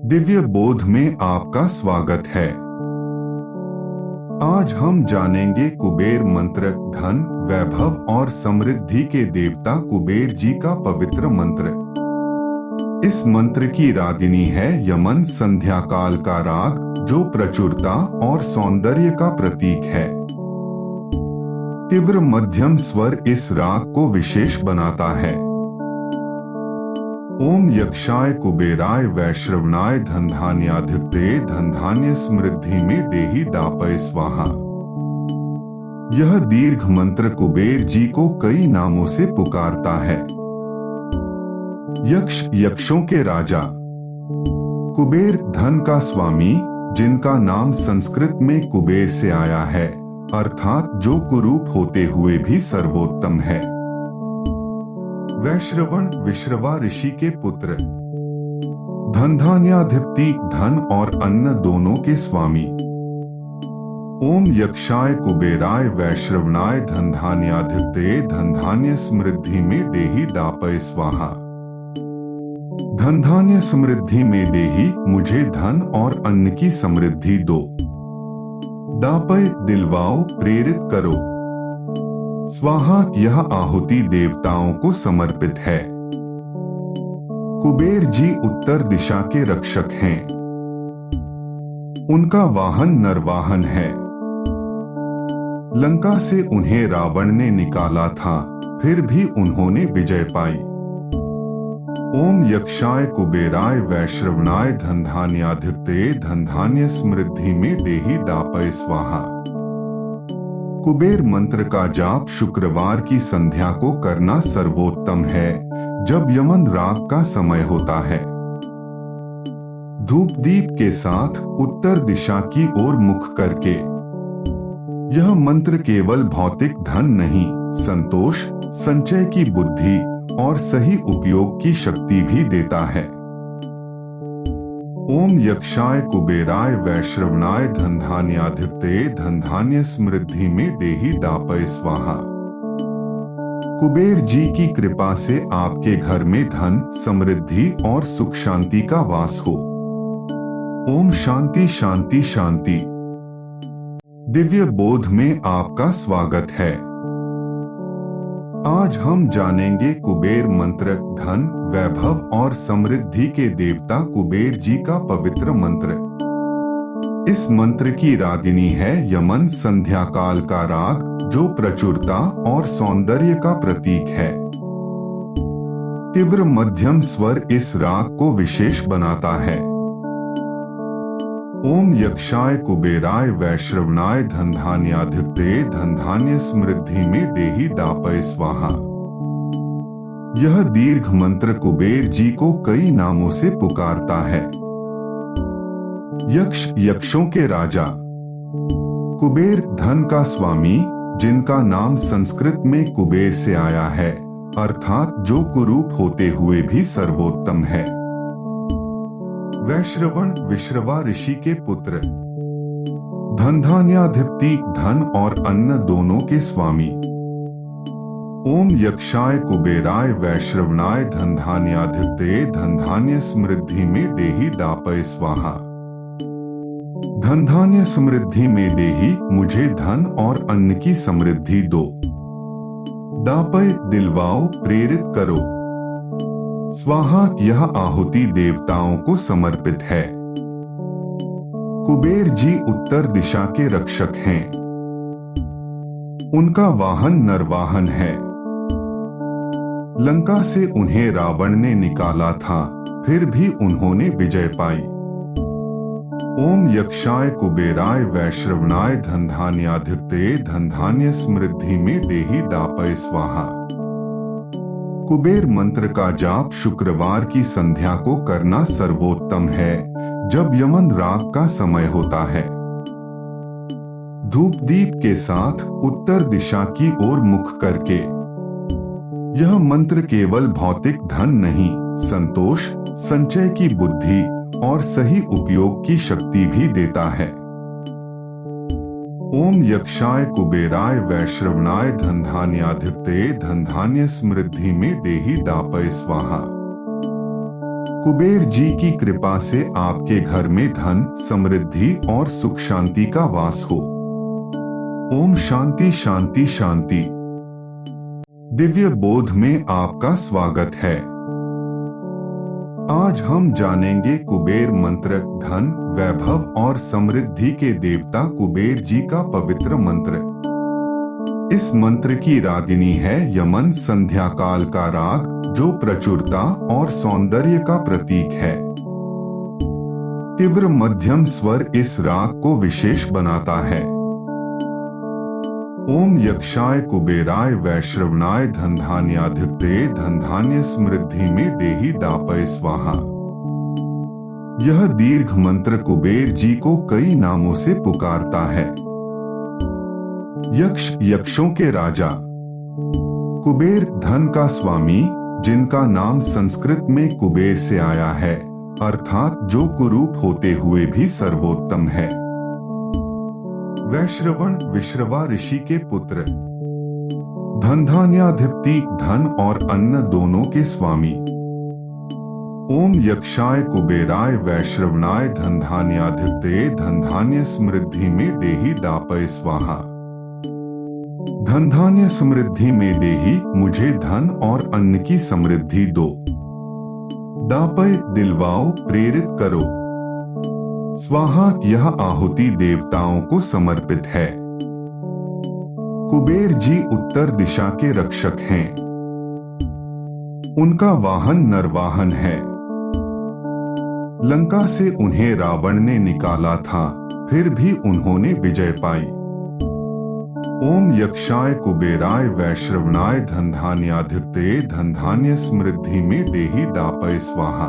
दिव्य बोध में आपका स्वागत है। आज हम जानेंगे कुबेर मंत्र, धन, वैभव और समृद्धि के देवता कुबेर जी का पवित्र मंत्र। इस मंत्र की रागिनी है यमन, संध्या काल का राग जो प्रचुरता और सौंदर्य का प्रतीक है। तीव्र मध्यम स्वर इस राग को विशेष बनाता है। ओम यक्षाय कुबेराय वैश्रवणाय धनधान्याधिपते धनधान्य समृद्धि में देहि दापय स्वाहा। यह दीर्घ मंत्र कुबेर जी को कई नामों से पुकारता है। यक्ष, यक्षों के राजा। कुबेर, धन का स्वामी, जिनका नाम संस्कृत में कुबेर से आया है, अर्थात जो कुरूप होते हुए भी सर्वोत्तम है। वैश्रवण, विश्रवा ऋषि के पुत्र। धनधान्याधिपति, धन और अन्न दोनों के स्वामी। ओम यक्षाय कुबेराय वैश्रवणाय धनधान्याधिपते धनधान्य समृद्धि में देहि दापय स्वाहा। धनधान्य समृद्धि में देहि, मुझे धन और अन्न की समृद्धि दो। दापय, दिलवाओ, प्रेरित करो। स्वाहा, यह आहुति देवताओं को समर्पित है। कुबेर जी उत्तर दिशा के रक्षक हैं। उनका वाहन नरवाहन है। लंका से उन्हें रावण ने निकाला था, फिर भी उन्होंने विजय पाई। ओम यक्षाय कुबेराय वैश्रवणाय धनधान्याधिपते धनधान्य समृद्धि में देहि दापय स्वाहा। कुबेर मंत्र का जाप शुक्रवार की संध्या को करना सर्वोत्तम है, जब यमन राग का समय होता है। धूप दीप के साथ उत्तर दिशा की ओर मुख करके। यह मंत्र केवल भौतिक धन नहीं, संतोष, संचय की बुद्धि और सही उपयोग की शक्ति भी देता है। ओम यक्षाय कुबेराय वैश्रवणाय धनधान्याधिपते धनधान्य समृद्धि में देहि दापय स्वाहा। कुबेर जी की कृपा से आपके घर में धन, समृद्धि और सुख शांति का वास हो। ओम शांति शांति शांति। दिव्य बोध में आपका स्वागत है। आज हम जानेंगे कुबेर मंत्र, धन, वैभव और समृद्धि के देवता कुबेर जी का पवित्र मंत्र। इस मंत्र की रागिनी है यमन, संध्या काल का राग जो प्रचुरता और सौंदर्य का प्रतीक है। तीव्र मध्यम स्वर इस राग को विशेष बनाता है। ओम यक्षाय कुबेराय वैश्रवणाय धनधान्याधिपते धनधान्य समृद्धि में देहि दापय स्वाहा। यह दीर्घ मंत्र कुबेर जी को कई नामों से पुकारता है। यक्ष, यक्षों के राजा। कुबेर, धन का स्वामी, जिनका नाम संस्कृत में कुबेर से आया है, अर्थात जो कुरूप होते हुए भी सर्वोत्तम है। वैश्रवण, विश्रवा ऋषि के पुत्र। धनधान्याधिपति, धन और अन्न दोनों के स्वामी। ओम यक्षाय कुबेराय वैश्रवणाय धनधान्याधिपते धनधान्य समृद्धि में देहि दापय स्वाहा। धनधान्य समृद्धि में देहि, मुझे धन और अन्न की समृद्धि दो। दापय, दिलवाओ, प्रेरित करो। स्वाहा, यह आहुति देवताओं को समर्पित है। कुबेर जी उत्तर दिशा के रक्षक हैं। उनका वाहन नरवाहन है। लंका से उन्हें रावण ने निकाला था, फिर भी उन्होंने विजय पाई। ओम यक्षाय कुबेराय वैश्रवणाय धनधान्याधिपते धनधान्य समृद्धि में देहि दापय स्वाहा। कुबेर मंत्र का जाप शुक्रवार की संध्या को करना सर्वोत्तम है, जब यमन राग का समय होता है। धूप दीप के साथ उत्तर दिशा की ओर मुख करके। यह मंत्र केवल भौतिक धन नहीं, संतोष, संचय की बुद्धि और सही उपयोग की शक्ति भी देता है। ओम यक्षाय कुबेराय वैश्रवणाय धनधान्याधिपते धनधान्य समृद्धि में देहि दापय स्वाहा। कुबेर जी की कृपा से आपके घर में धन, समृद्धि और सुख शांति का वास हो। ओम शांति शांति शांति। दिव्य बोध में आपका स्वागत है। आज हम जानेंगे कुबेर मंत्र, धन, वैभव और समृद्धि के देवता कुबेर जी का पवित्र मंत्र। इस मंत्र की रागिनी है यमन, संध्या काल का राग, जो प्रचुरता और सौंदर्य का प्रतीक है। तीव्र मध्यम स्वर इस राग को विशेष बनाता है। ओम यक्षाय कुबेराय वैश्रवणाय धनधान्याधिपते धनधान्य समृद्धि में देहि दापय स्वाहा। यह दीर्घ मंत्र कुबेर जी को कई नामों से पुकारता है। यक्ष, यक्षों के राजा। कुबेर, धन का स्वामी, जिनका नाम संस्कृत में कुबेर से आया है, अर्थात जो कुरूप होते हुए भी सर्वोत्तम है। वैश्रवण, विश्रवा ऋषि के पुत्र। धनधान्याधिपति, धन और अन्न दोनों के स्वामी। ओम यक्षाय कुबेराय वैश्रवणाय धनधान्याधिपते धनधान्य समृद्धि में देहि दापय स्वाहा। धनधान्य समृद्धि में देहि, मुझे धन और अन्न की समृद्धि दो। दापय, दिलवाओ, प्रेरित करो। स्वाहा, यह आहुति देवताओं को समर्पित है। कुबेर जी उत्तर दिशा के रक्षक हैं। उनका वाहन नरवाहन है। लंका से उन्हें रावण ने निकाला था, फिर भी उन्होंने विजय पाई। ओम यक्षाय कुबेराय वैश्रवणाय धनधान्याधिपते धनधान्य समृद्धि में देहि दापय स्वाहा।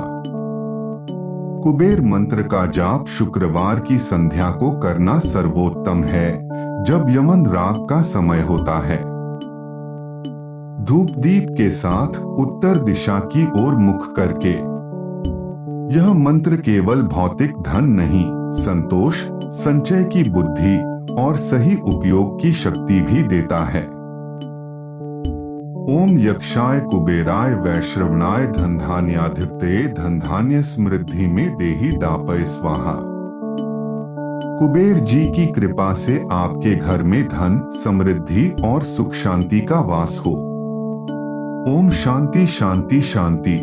कुबेर मंत्र का जाप शुक्रवार की संध्या को करना सर्वोत्तम है, जब यमन राग का समय होता है। धूप दीप के साथ उत्तर दिशा की ओर मुख करके। यह मंत्र केवल भौतिक धन नहीं, संतोष, संचय की बुद्धि और सही उपयोग की शक्ति भी देता है। ओम यक्षाय कुबेराय वैश्रवणाय धनधान्याधिपते धनधान्य समृद्धि में देहि दापय स्वाहा। कुबेर जी की कृपा से आपके घर में धन, समृद्धि और सुख शांति का वास हो। ओम शांति शांति शांति।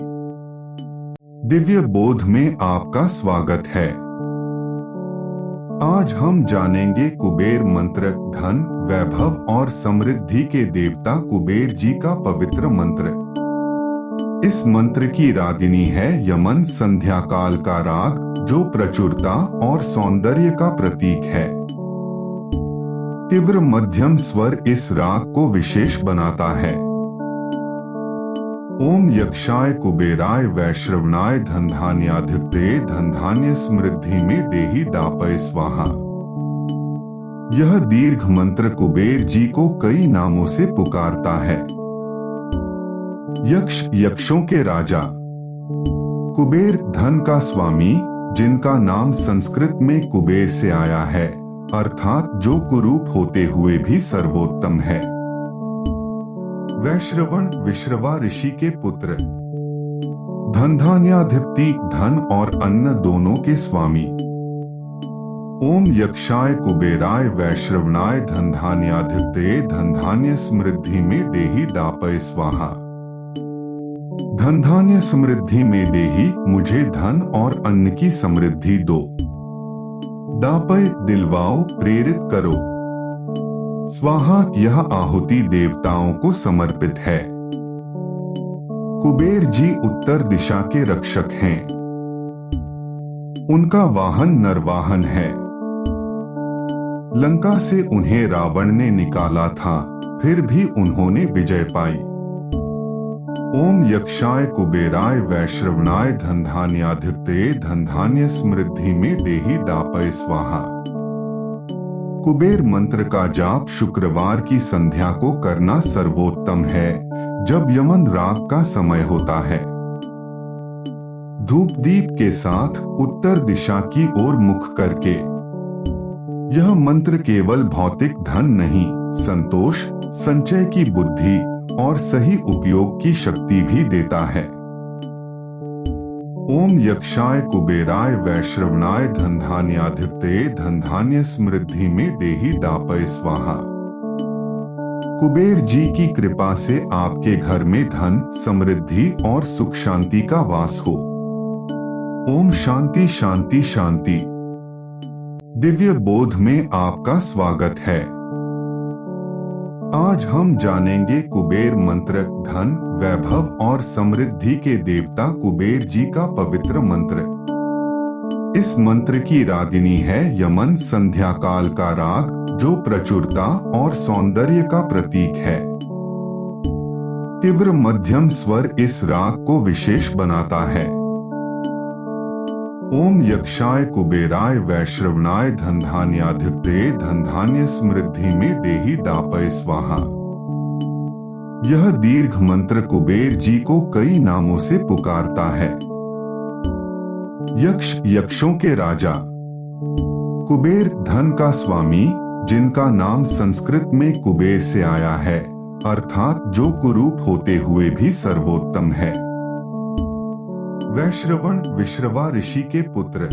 दिव्य बोध में आपका स्वागत है। आज हम जानेंगे कुबेर मंत्र, धन, वैभव और समृद्धि के देवता कुबेर जी का पवित्र मंत्र। इस मंत्र की रागिनी है यमन, संध्या काल का राग, जो प्रचुरता और सौंदर्य का प्रतीक है। तीव्र मध्यम स्वर इस राग को विशेष बनाता है। ओम यक्षाय कुबेराय वैश्रवणाय धनधान्याधिपते धनधान्य समृद्धि में देहि दापय स्वाहा। यह दीर्घ मंत्र कुबेर जी को कई नामों से पुकारता है। यक्ष, यक्षों के राजा। कुबेर, धन का स्वामी, जिनका नाम संस्कृत में कुबेर से आया है, अर्थात जो कुरूप होते हुए भी सर्वोत्तम है। वैश्रवण, विश्रवा ऋषि के पुत्र। धनधान्याधिपति, धन और अन्न दोनों के स्वामी। ओम यक्षाय कुबेराय वैश्रवणाय धनधान्याधिपते धनधान्य समृद्धि में देहि दापय स्वाहा। धनधान्य समृद्धि में देहि, मुझे धन और अन्न की समृद्धि दो। दापय, दिलवाओ, प्रेरित करो। स्वाहा, यह आहुति देवताओं को समर्पित है। कुबेर जी उत्तर दिशा के रक्षक हैं। उनका वाहन नरवाहन है। लंका से उन्हें रावण ने निकाला था, फिर भी उन्होंने विजय पाई। ओम यक्षाय कुबेराय वैश्रवणाय धनधान्याधिपते धनधान्य समृद्धि में देहि दापय स्वाहा। कुबेर मंत्र का जाप शुक्रवार की संध्या को करना सर्वोत्तम है, जब यमन राग का समय होता है। धूप दीप के साथ उत्तर दिशा की ओर मुख करके। यह मंत्र केवल भौतिक धन नहीं, संतोष, संचय की बुद्धि और सही उपयोग की शक्ति भी देता है। ओम यक्षाय कुबेराय वैश्रवणाय धनधान्याधिपतये धनधान्य समृद्धि में देहि दापय स्वाहा। कुबेर जी की कृपा से आपके घर में धन, समृद्धि और सुख शांति का वास हो। ओम शांति शांति शांति। दिव्य बोध में आपका स्वागत है। आज हम जानेंगे कुबेर मंत्र, धन, वैभव और समृद्धि के देवता कुबेर जी का पवित्र मंत्र। इस मंत्र की रागिनी है यमन, संध्या काल का राग, जो प्रचुरता और सौंदर्य का प्रतीक है। तीव्र मध्यम स्वर इस राग को विशेष बनाता है। ओम यक्षाय कुबेराय वैश्रवणाय धनधान्याधिपतये धनधान्य समृद्धि में देहि दापय स्वाहा। यह दीर्घ मंत्र कुबेर जी को कई नामों से पुकारता है। यक्ष, यक्षों के राजा। कुबेर, धन का स्वामी, जिनका नाम संस्कृत में कुबेर से आया है, अर्थात जो कुरूप होते हुए भी सर्वोत्तम है। वैश्रवण, विश्रवा ऋषि के पुत्र।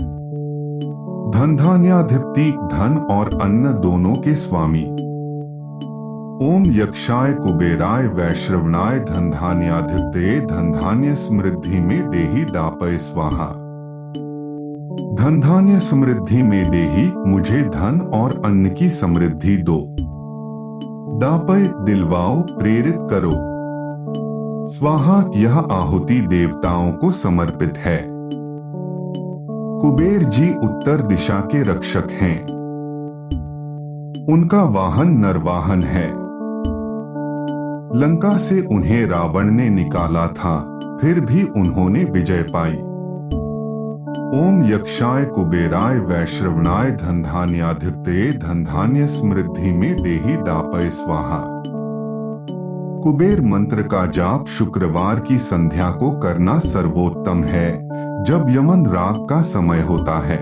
धनधान्याधिपति, धन और अन्न दोनों के स्वामी। ओम यक्षाय कुबेराय वैश्रवणाय धनधान्याधिपतये धनधान्य समृद्धि में देहि दापय स्वाहा। धनधान्य समृद्धि में देहि, मुझे धन और अन्न की समृद्धि दो। दापय, दिलवाओ, प्रेरित करो। स्वाहा, यह आहुति देवताओं को समर्पित है। कुबेर जी उत्तर दिशा के रक्षक हैं। उनका वाहन नरवाहन है। लंका से उन्हें रावण ने निकाला था, फिर भी उन्होंने विजय पाई। ओम यक्षाय कुबेराय वैश्रवणाय धनधान्याधिपतये धनधान्य समृद्धि में देहि दापय स्वाहा। कुबेर मंत्र का जाप शुक्रवार की संध्या को करना सर्वोत्तम है, जब यमन राग का समय होता है।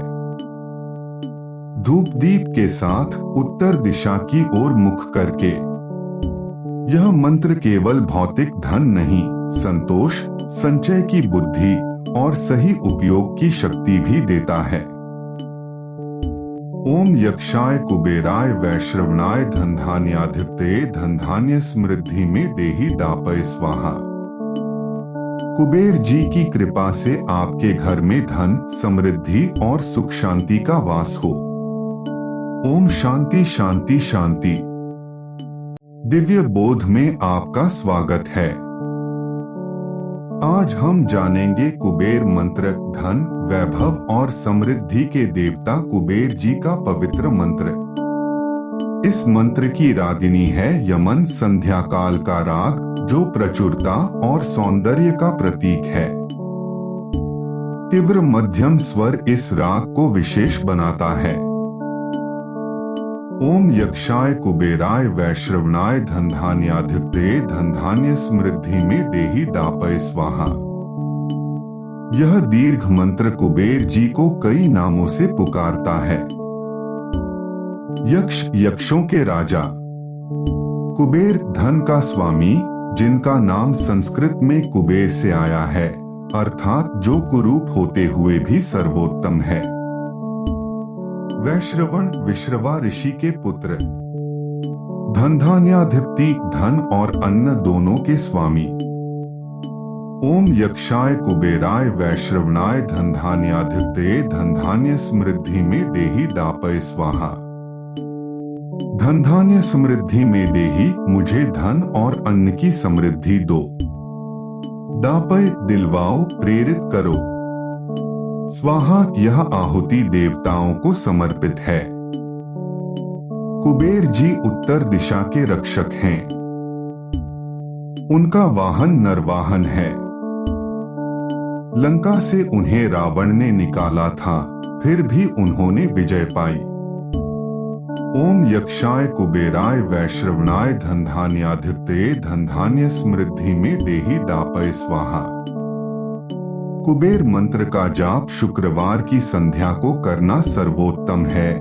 धूप दीप के साथ उत्तर दिशा की ओर मुख करके। यह मंत्र केवल भौतिक धन नहीं, संतोष, संचय की बुद्धि और सही उपयोग की शक्ति भी देता है। ओम यक्षाय कुबेराय वैश्रवणाय धनधान्याधिपतये धनधान्य समृद्धि में देहि दापय स्वाहा। कुबेर जी की कृपा से आपके घर में धन, समृद्धि और सुख शांति का वास हो। ओम शांति शांति शांति। दिव्य बोध में आपका स्वागत है। आज हम जानेंगे कुबेर मंत्र, धन, वैभव और समृद्धि के देवता कुबेर जी का पवित्र मंत्र। इस मंत्र की रागिनी है यमन, संध्या काल का राग, जो प्रचुरता और सौंदर्य का प्रतीक है। तीव्र मध्यम स्वर इस राग को विशेष बनाता है। ओम यक्षाय कुबेराय वैश्रवणाय धनधान्याधिपतये धनधान्य समृद्धि में देहि दापय स्वाहा। यह दीर्घ मंत्र कुबेर जी को कई नामों से पुकारता है। यक्ष, यक्षों के राजा। कुबेर, धन का स्वामी, जिनका नाम संस्कृत में कुबेर से आया है, अर्थात जो कुरूप होते हुए भी सर्वोत्तम है। वैश्रवण, विश्रवा ऋषि के पुत्र। धनधान्याधिपति, धन और अन्न दोनों के स्वामी। ओम यक्षाय कुबेराय वैश्रवणाय धनधान्याधिपतये धनधान्य समृद्धि में देहि दापय स्वाहा। धनधान्य समृद्धि में देहि, मुझे धन और अन्न की समृद्धि दो। दापय, दिलवाओ, प्रेरित करो। स्वाहा, यह आहुति देवताओं को समर्पित है। कुबेर जी उत्तर दिशा के रक्षक हैं। उनका वाहन नरवाहन है। लंका से उन्हें रावण ने निकाला था, फिर भी उन्होंने विजय पाई। ओम यक्षाय कुबेराय वैश्रवणाय धनधान्याधिपतये धनधान्य समृद्धि में देहि दापय स्वाहा। कुबेर मंत्र का जाप शुक्रवार की संध्या को करना सर्वोत्तम है,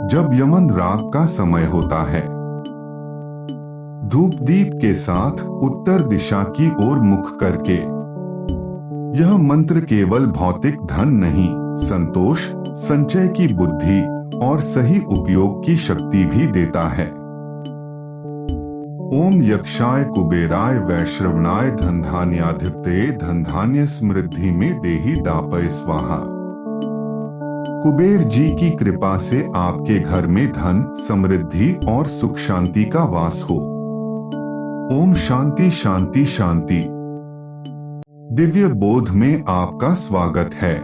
जब यमन राग का समय होता है। धूप दीप के साथ उत्तर दिशा की ओर मुख करके। यह मंत्र केवल भौतिक धन नहीं, संतोष, संचय की बुद्धि और सही उपयोग की शक्ति भी देता है। ओम यक्षाय कुबेराय वैश्रवणाय धनधान्याधिपतये धनधान्य समृद्धि में देहि दापय स्वाहा। कुबेर जी की कृपा से आपके घर में धन, समृद्धि और सुख शांति का वास हो। ओम शांति शांति शांति। दिव्य बोध में आपका स्वागत है।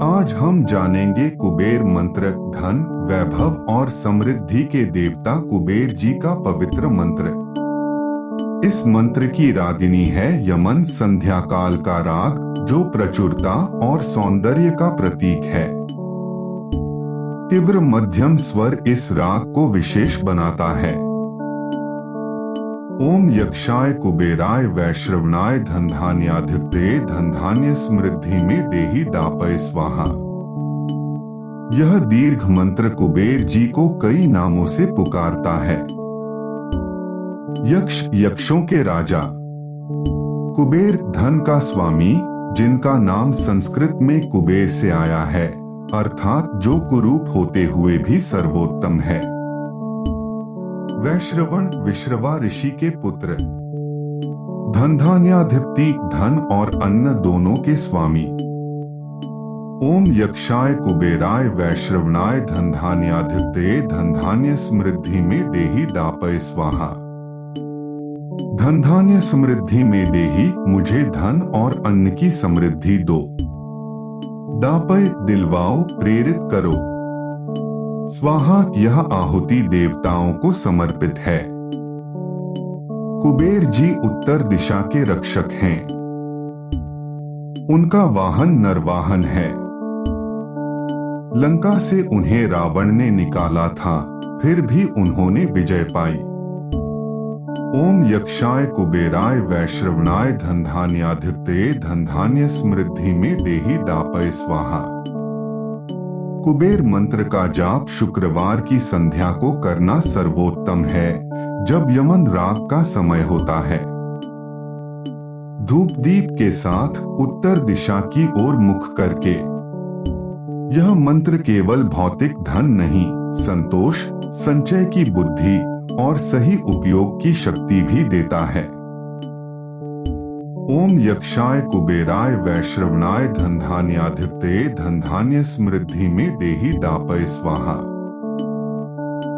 आज हम जानेंगे कुबेर मंत्र, धन, वैभव और समृद्धि के देवता कुबेर जी का पवित्र मंत्र। इस मंत्र की रागिनी है यमन, संध्या काल का राग, जो प्रचुरता और सौंदर्य का प्रतीक है। तीव्र मध्यम स्वर इस राग को विशेष बनाता है। ओम यक्षाय कुबेराय वैश्रवणाय धनधान्याधिपतये धनधान्य समृद्धि में देहि दापय स्वाहा। यह दीर्घ मंत्र कुबेर जी को कई नामों से पुकारता है। यक्ष, यक्षों के राजा। कुबेर, धन का स्वामी, जिनका नाम संस्कृत में कुबेर से आया है, अर्थात जो कुरूप होते हुए भी सर्वोत्तम है। वैश्रवण, विश्रवा ऋषि के पुत्र। धनधान्याधिपति, धन और अन्न दोनों के स्वामी। ओम यक्षाय कुबेराय वैश्रवणाय धनधान्याधिपतये धनधान्य समृद्धि में देहि दापय स्वाहा। धनधान्य समृद्धि में देहि, मुझे धन और अन्न की समृद्धि दो। दापय, दिलवाओ, प्रेरित करो। स्वाहा, यह आहुति देवताओं को समर्पित है। कुबेर जी उत्तर दिशा के रक्षक हैं। उनका वाहन नरवाहन है। लंका से उन्हें रावण ने निकाला था, फिर भी उन्होंने विजय पाई। ओम यक्षाय कुबेराय वैश्रवणाय धनधान्याधिपतये धनधान्य समृद्धि में देहि दापय स्वाहा। कुबेर मंत्र का जाप शुक्रवार की संध्या को करना सर्वोत्तम है, जब यमन राग का समय होता है। धूप दीप के साथ उत्तर दिशा की ओर मुख करके। यह मंत्र केवल भौतिक धन नहीं, संतोष, संचय की बुद्धि और सही उपयोग की शक्ति भी देता है। ओम यक्षाय कुबेराय वैश्रवणाय धनधान्याधिपतये धनधान्य समृद्धि में देहि दापय स्वाहा।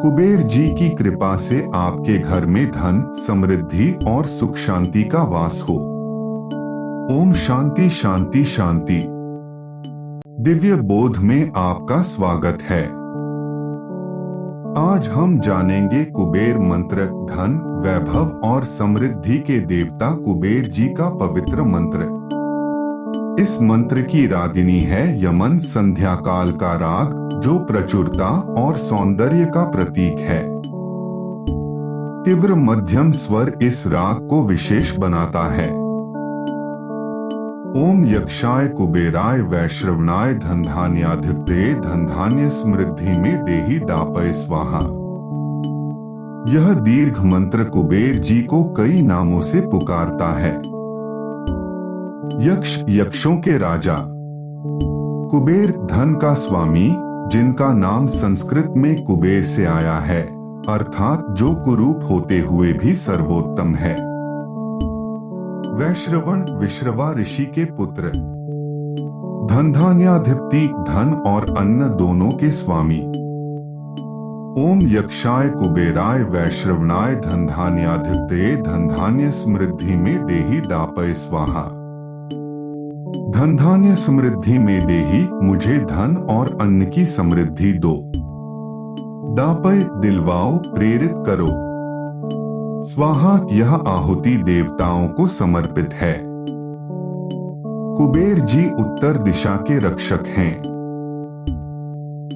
कुबेर जी की कृपा से आपके घर में धन, समृद्धि और सुख शांति का वास हो। ओम शांति शांति शांति। दिव्य बोध में आपका स्वागत है। आज हम जानेंगे कुबेर मंत्र, धन, वैभव और समृद्धि के देवता कुबेर जी का पवित्र मंत्र। इस मंत्र की रागिनी है यमन, संध्या काल का राग, जो प्रचुरता और सौंदर्य का प्रतीक है। तीव्र मध्यम स्वर इस राग को विशेष बनाता है। ओम यक्षाय कुबेराय वैश्रवणाय धनधान्याधिपतये धनधान्य समृद्धि में देहि दापय स्वाहा। यह दीर्घ मंत्र कुबेर जी को कई नामों से पुकारता है। यक्ष, यक्षों के राजा। कुबेर, धन का स्वामी, जिनका नाम संस्कृत में कुबेर से आया है, अर्थात जो कुरूप होते हुए भी सर्वोत्तम है। वैश्रवण, विश्रवा ऋषि के पुत्र। धनधान्याधिपति, धन और अन्न दोनों के स्वामी। ओम यक्षाय कुबेराय वैश्रवणाय धनधान्याधिपतये धनधान्य समृद्धि में देहि दापय स्वाहा। धनधान्य समृद्धि में देहि, मुझे धन और अन्न की समृद्धि दो। दापय, दिलवाओ, प्रेरित करो। स्वाहा, यह आहुति देवताओं को समर्पित है। कुबेर जी उत्तर दिशा के रक्षक हैं।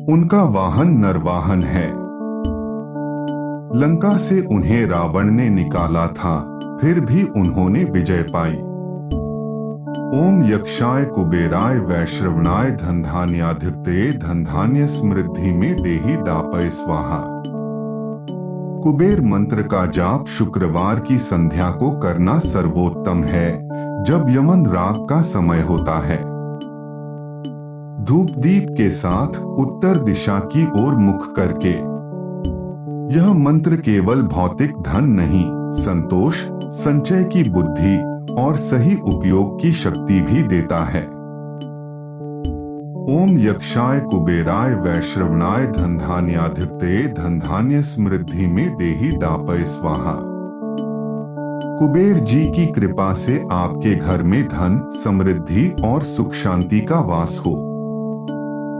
उनका वाहन नरवाहन है। लंका से उन्हें रावण ने निकाला था, फिर भी उन्होंने विजय पाई। ओम यक्षाय कुबेराय वैश्रवणाय धनधान्याधिपतये धनधान्य समृद्धि में देहि दापय स्वाहा। कुबेर मंत्र का जाप शुक्रवार की संध्या को करना सर्वोत्तम है, जब यमन रात का समय होता है। धूप दीप के साथ उत्तर दिशा की ओर मुख करके। यह मंत्र केवल भौतिक धन नहीं, संतोष, संचय की बुद्धि और सही उपयोग की शक्ति भी देता है। ओम यक्षाय कुबेराय वैश्रवणाय धनधान्याधिपतये धनधान्य समृद्धि में देहि दापय स्वाहा। कुबेर जी की कृपा से आपके घर में धन, समृद्धि और सुख शांति का वास हो।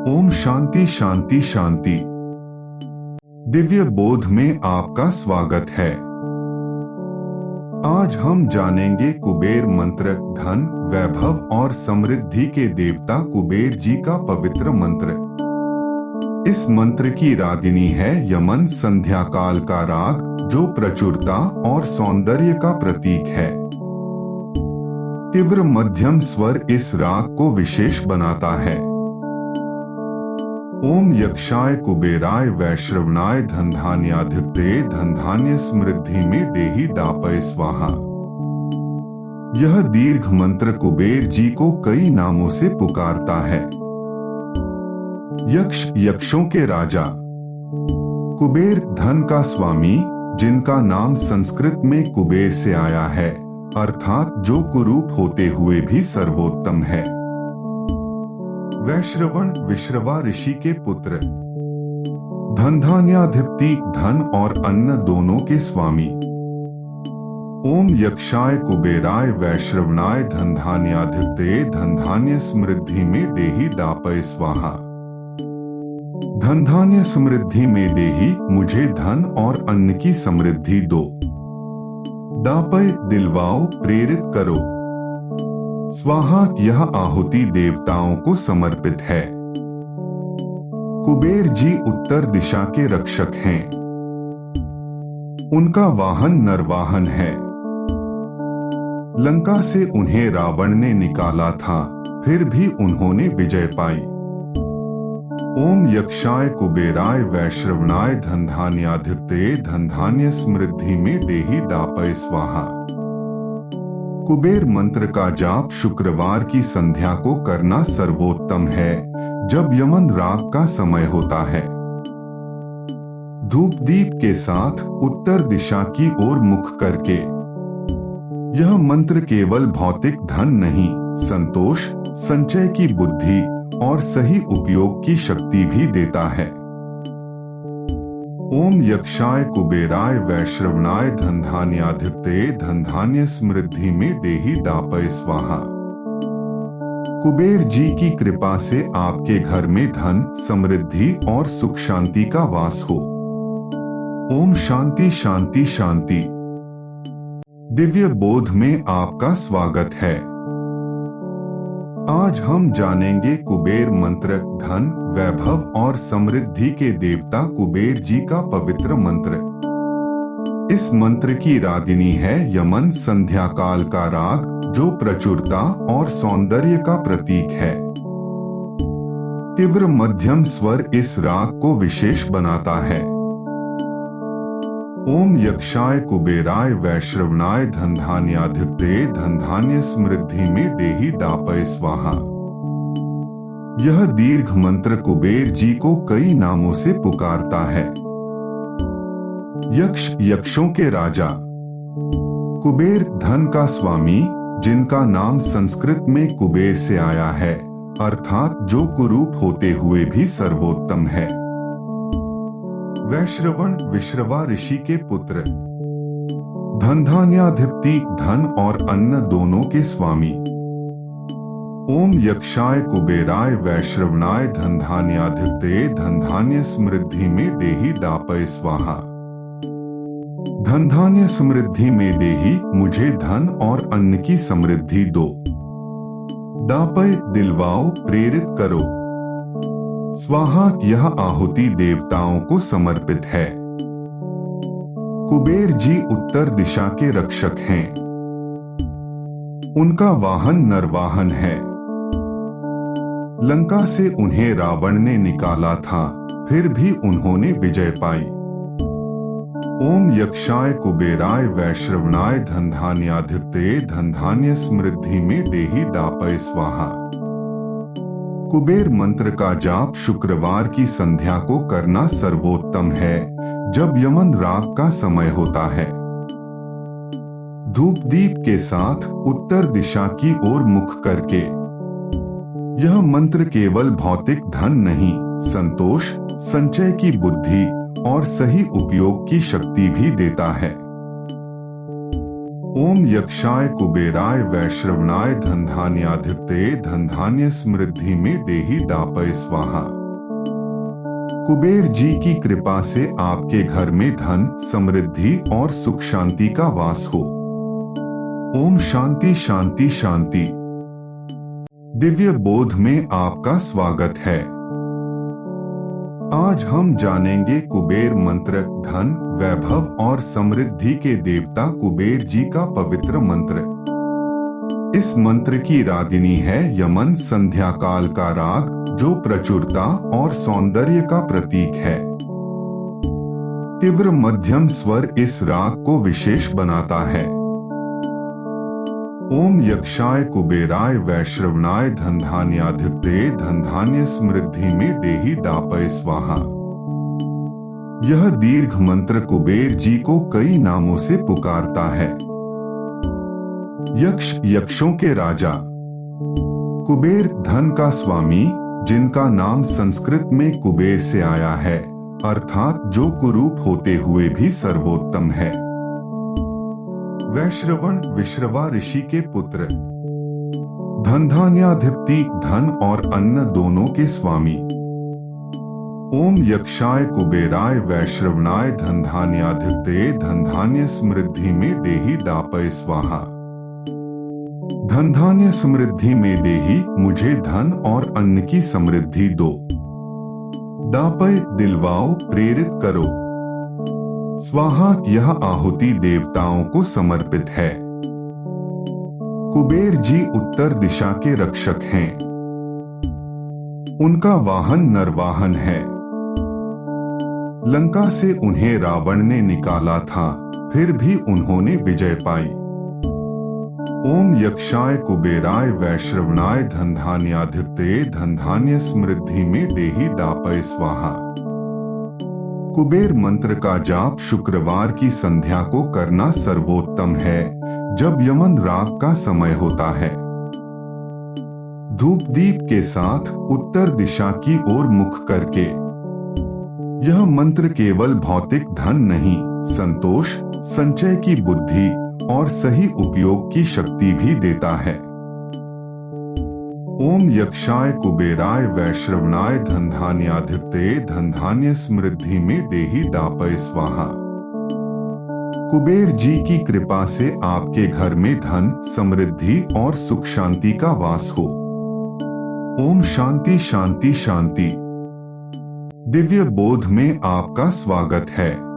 ओम शांति शांति शांति। दिव्य बोध में आपका स्वागत है। आज हम जानेंगे कुबेर मंत्र, धन, वैभव और समृद्धि के देवता कुबेर जी का पवित्र मंत्र। इस मंत्र की रागिनी है यमन, संध्या काल का राग, जो प्रचुरता और सौंदर्य का प्रतीक है। तीव्र मध्यम स्वर इस राग को विशेष बनाता है। ओम यक्षाय कुबेराय वैश्रवणाय धनधान्याधिपतये धनधान्य समृद्धि में देहि दापय स्वाहा। यह दीर्घ मंत्र कुबेर जी को कई नामों से पुकारता है। यक्ष, यक्षों के राजा। कुबेर, धन का स्वामी, जिनका नाम संस्कृत में कुबेर से आया है, अर्थात जो कुरूप होते हुए भी सर्वोत्तम है। वैश्रवण, विश्रवा ऋषि के पुत्र। धनधान्याधिपति, धन और अन्न दोनों के स्वामी। ओम यक्षाय कुबेराय वैश्रवणाय धनधान्याधिपतये धनधान्य समृद्धि में देहि दापय स्वाहा। धनधान्य समृद्धि में देहि, मुझे धन और अन्न की समृद्धि दो। दापय, दिलवाओ, प्रेरित करो। स्वाहा, यह आहुति देवताओं को समर्पित है। कुबेर जी उत्तर दिशा के रक्षक हैं। उनका वाहन नरवाहन है। लंका से उन्हें रावण ने निकाला था, फिर भी उन्होंने विजय पाई। ओम यक्षाय कुबेराय वैश्रवणाय धनधान्याधिपतये धनधान्य समृद्धि में देहि दापय स्वाहा। कुबेर मंत्र का जाप शुक्रवार की संध्या को करना सर्वोत्तम है, जब यमन राग का समय होता है। धूप दीप के साथ उत्तर दिशा की ओर मुख करके। यह मंत्र केवल भौतिक धन नहीं, संतोष, संचय की बुद्धि और सही उपयोग की शक्ति भी देता है। ओम यक्षाय कुबेराय वैश्रवणाय धनधान्याधिपतये धनधान्य समृद्धि में देहि दापय स्वाहा। कुबेर जी की कृपा से आपके घर में धन, समृद्धि और सुख शांति का वास हो। ओम शांति शांति शांति। दिव्य बोध में आपका स्वागत है। आज हम जानेंगे कुबेर मंत्र, धन, वैभव और समृद्धि के देवता कुबेर जी का पवित्र मंत्र। इस मंत्र की रागिनी है यमन, संध्या काल का राग, जो प्रचुरता और सौंदर्य का प्रतीक है। तीव्र मध्यम स्वर इस राग को विशेष बनाता है। ओम यक्षाय कुबेराय वैश्रवणाय धनधान्याधिपतये धनधान्य समृद्धि में देहि दापय स्वाहा। यह दीर्घ मंत्र कुबेर जी को कई नामों से पुकारता है। यक्ष, यक्षों के राजा। कुबेर, धन का स्वामी, जिनका नाम संस्कृत में कुबेर से आया है, अर्थात जो कुरूप होते हुए भी सर्वोत्तम है। वैश्रवण, विश्रवा ऋषि के पुत्र। धनधान्याधिपति, धन और अन्न दोनों के स्वामी। ओम यक्षाय कुबेराय वैश्रवणाय धनधान्याधिपतये धनधान्य समृद्धि में देहि दापय स्वाहा। धनधान्य समृद्धि में देहि, मुझे धन और अन्न की समृद्धि दो। दापय, दिलवाओ, प्रेरित करो। स्वाहा, यह आहुति देवताओं को समर्पित है। कुबेर जी उत्तर दिशा के रक्षक हैं। उनका वाहन नरवाहन है। लंका से उन्हें रावण ने निकाला था, फिर भी उन्होंने विजय पाई। ओम यक्षाय कुबेराय वैश्रवणाय धनधान्याधिपतये धनधान्य समृद्धि में देहि दापय स्वाहा। कुबेर मंत्र का जाप शुक्रवार की संध्या को करना सर्वोत्तम है, जब यमन रात का समय होता है। धूप दीप के साथ उत्तर दिशा की ओर मुख करके। यह मंत्र केवल भौतिक धन नहीं, संतोष, संचय की बुद्धि और सही उपयोग की शक्ति भी देता है। ओम यक्षाय कुबेराय वैश्रवणाय धनधान्याधिपतये धनधान्य समृद्धि में देहि दापय स्वाहा। कुबेर जी की कृपा से आपके घर में धन, समृद्धि और सुख शांति का वास हो। ओम शांति शांति शांति। दिव्य बोध में आपका स्वागत है। आज हम जानेंगे कुबेर मंत्र, धन, वैभव और समृद्धि के देवता कुबेर जी का पवित्र मंत्र। इस मंत्र की रागिनी है यमन संध्या काल का राग, जो प्रचुरता और सौंदर्य का प्रतीक है। तीव्र मध्यम स्वर इस राग को विशेष बनाता है। ओम यक्षाय कुबेराय वैश्रवणाय धनधान्याधिपतये धनधान्य समृद्धि में देहि दापय स्वाहा। यह दीर्घ मंत्र कुबेर जी को कई नामों से पुकारता है। यक्ष, यक्षों के राजा। कुबेर, धन का स्वामी, जिनका नाम संस्कृत में कुबेर से आया है, अर्थात जो कुरूप होते हुए भी सर्वोत्तम है। वैश्रवण, विश्रवा ऋषि के पुत्र। धनधान्याधिपति, धन और अन्न दोनों के स्वामी। ओम यक्षाय कुबेराय वैश्रवणाय धनधान्याधिपतये धनधान्य समृद्धि में देहि दापय स्वाहा। धनधान्य समृद्धि में देहि, मुझे धन और अन्न की समृद्धि दो। दापय, दिलवाओ, प्रेरित करो। स्वाहा, यह आहुति देवताओं को समर्पित है। कुबेर जी उत्तर दिशा के रक्षक हैं। उनका वाहन नरवाहन है। लंका से उन्हें रावण ने निकाला था, फिर भी उन्होंने विजय पाई। ओम यक्षाय कुबेराय वैश्रवणाय धनधान्याधिपतये धनधान्य समृद्धि में देहि दापय स्वाहा। कुबेर मंत्र का जाप शुक्रवार की संध्या को करना सर्वोत्तम है, जब यमन रात का समय होता है। धूप दीप के साथ उत्तर दिशा की ओर मुख करके। यह मंत्र केवल भौतिक धन नहीं, संतोष, संचय की बुद्धि और सही उपयोग की शक्ति भी देता है। ओम यक्षाय कुबेराय वैश्रवणाय धनधान्याधिपतये धनधान्य समृद्धि में देहि दापय स्वाहा। कुबेर जी की कृपा से आपके घर में धन, समृद्धि और सुख शांति का वास हो। ओम शांति शांति शांति। दिव्य बोध में आपका स्वागत है।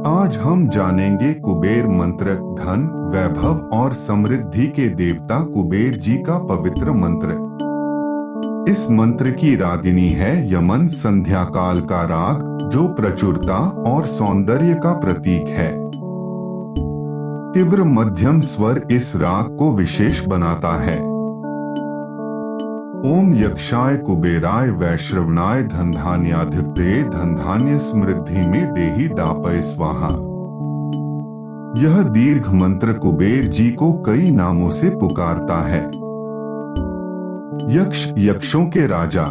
आज हम जानेंगे कुबेर मंत्र, धन, वैभव और समृद्धि के देवता कुबेर जी का पवित्र मंत्र। इस मंत्र की रागिनी है यमन संध्या काल का राग, जो प्रचुरता और सौंदर्य का प्रतीक है। तीव्र मध्यम स्वर इस राग को विशेष बनाता है। ओम यक्षाय कुबेराय वैश्रवणाय धनधान्याधिपतये धनधान्य समृद्धि में देहि दापय स्वाहा। यह दीर्घ मंत्र कुबेर जी को कई नामों से पुकारता है। यक्ष, यक्षों के राजा।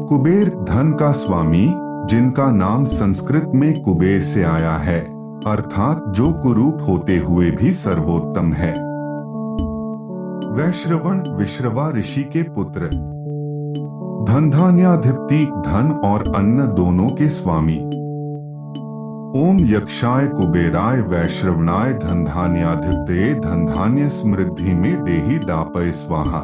कुबेर, धन का स्वामी, जिनका नाम संस्कृत में कुबेर से आया है, अर्थात जो कुरूप होते हुए भी सर्वोत्तम है। वैश्रवण, विश्रवा ऋषि के पुत्र। धनधान्याधिपति, धन और अन्न दोनों के स्वामी। ओम यक्षाय कुबेराय वैश्रवणाय धनधान्याधिपतये धनधान्य समृद्धि में देहि दापय स्वाहा।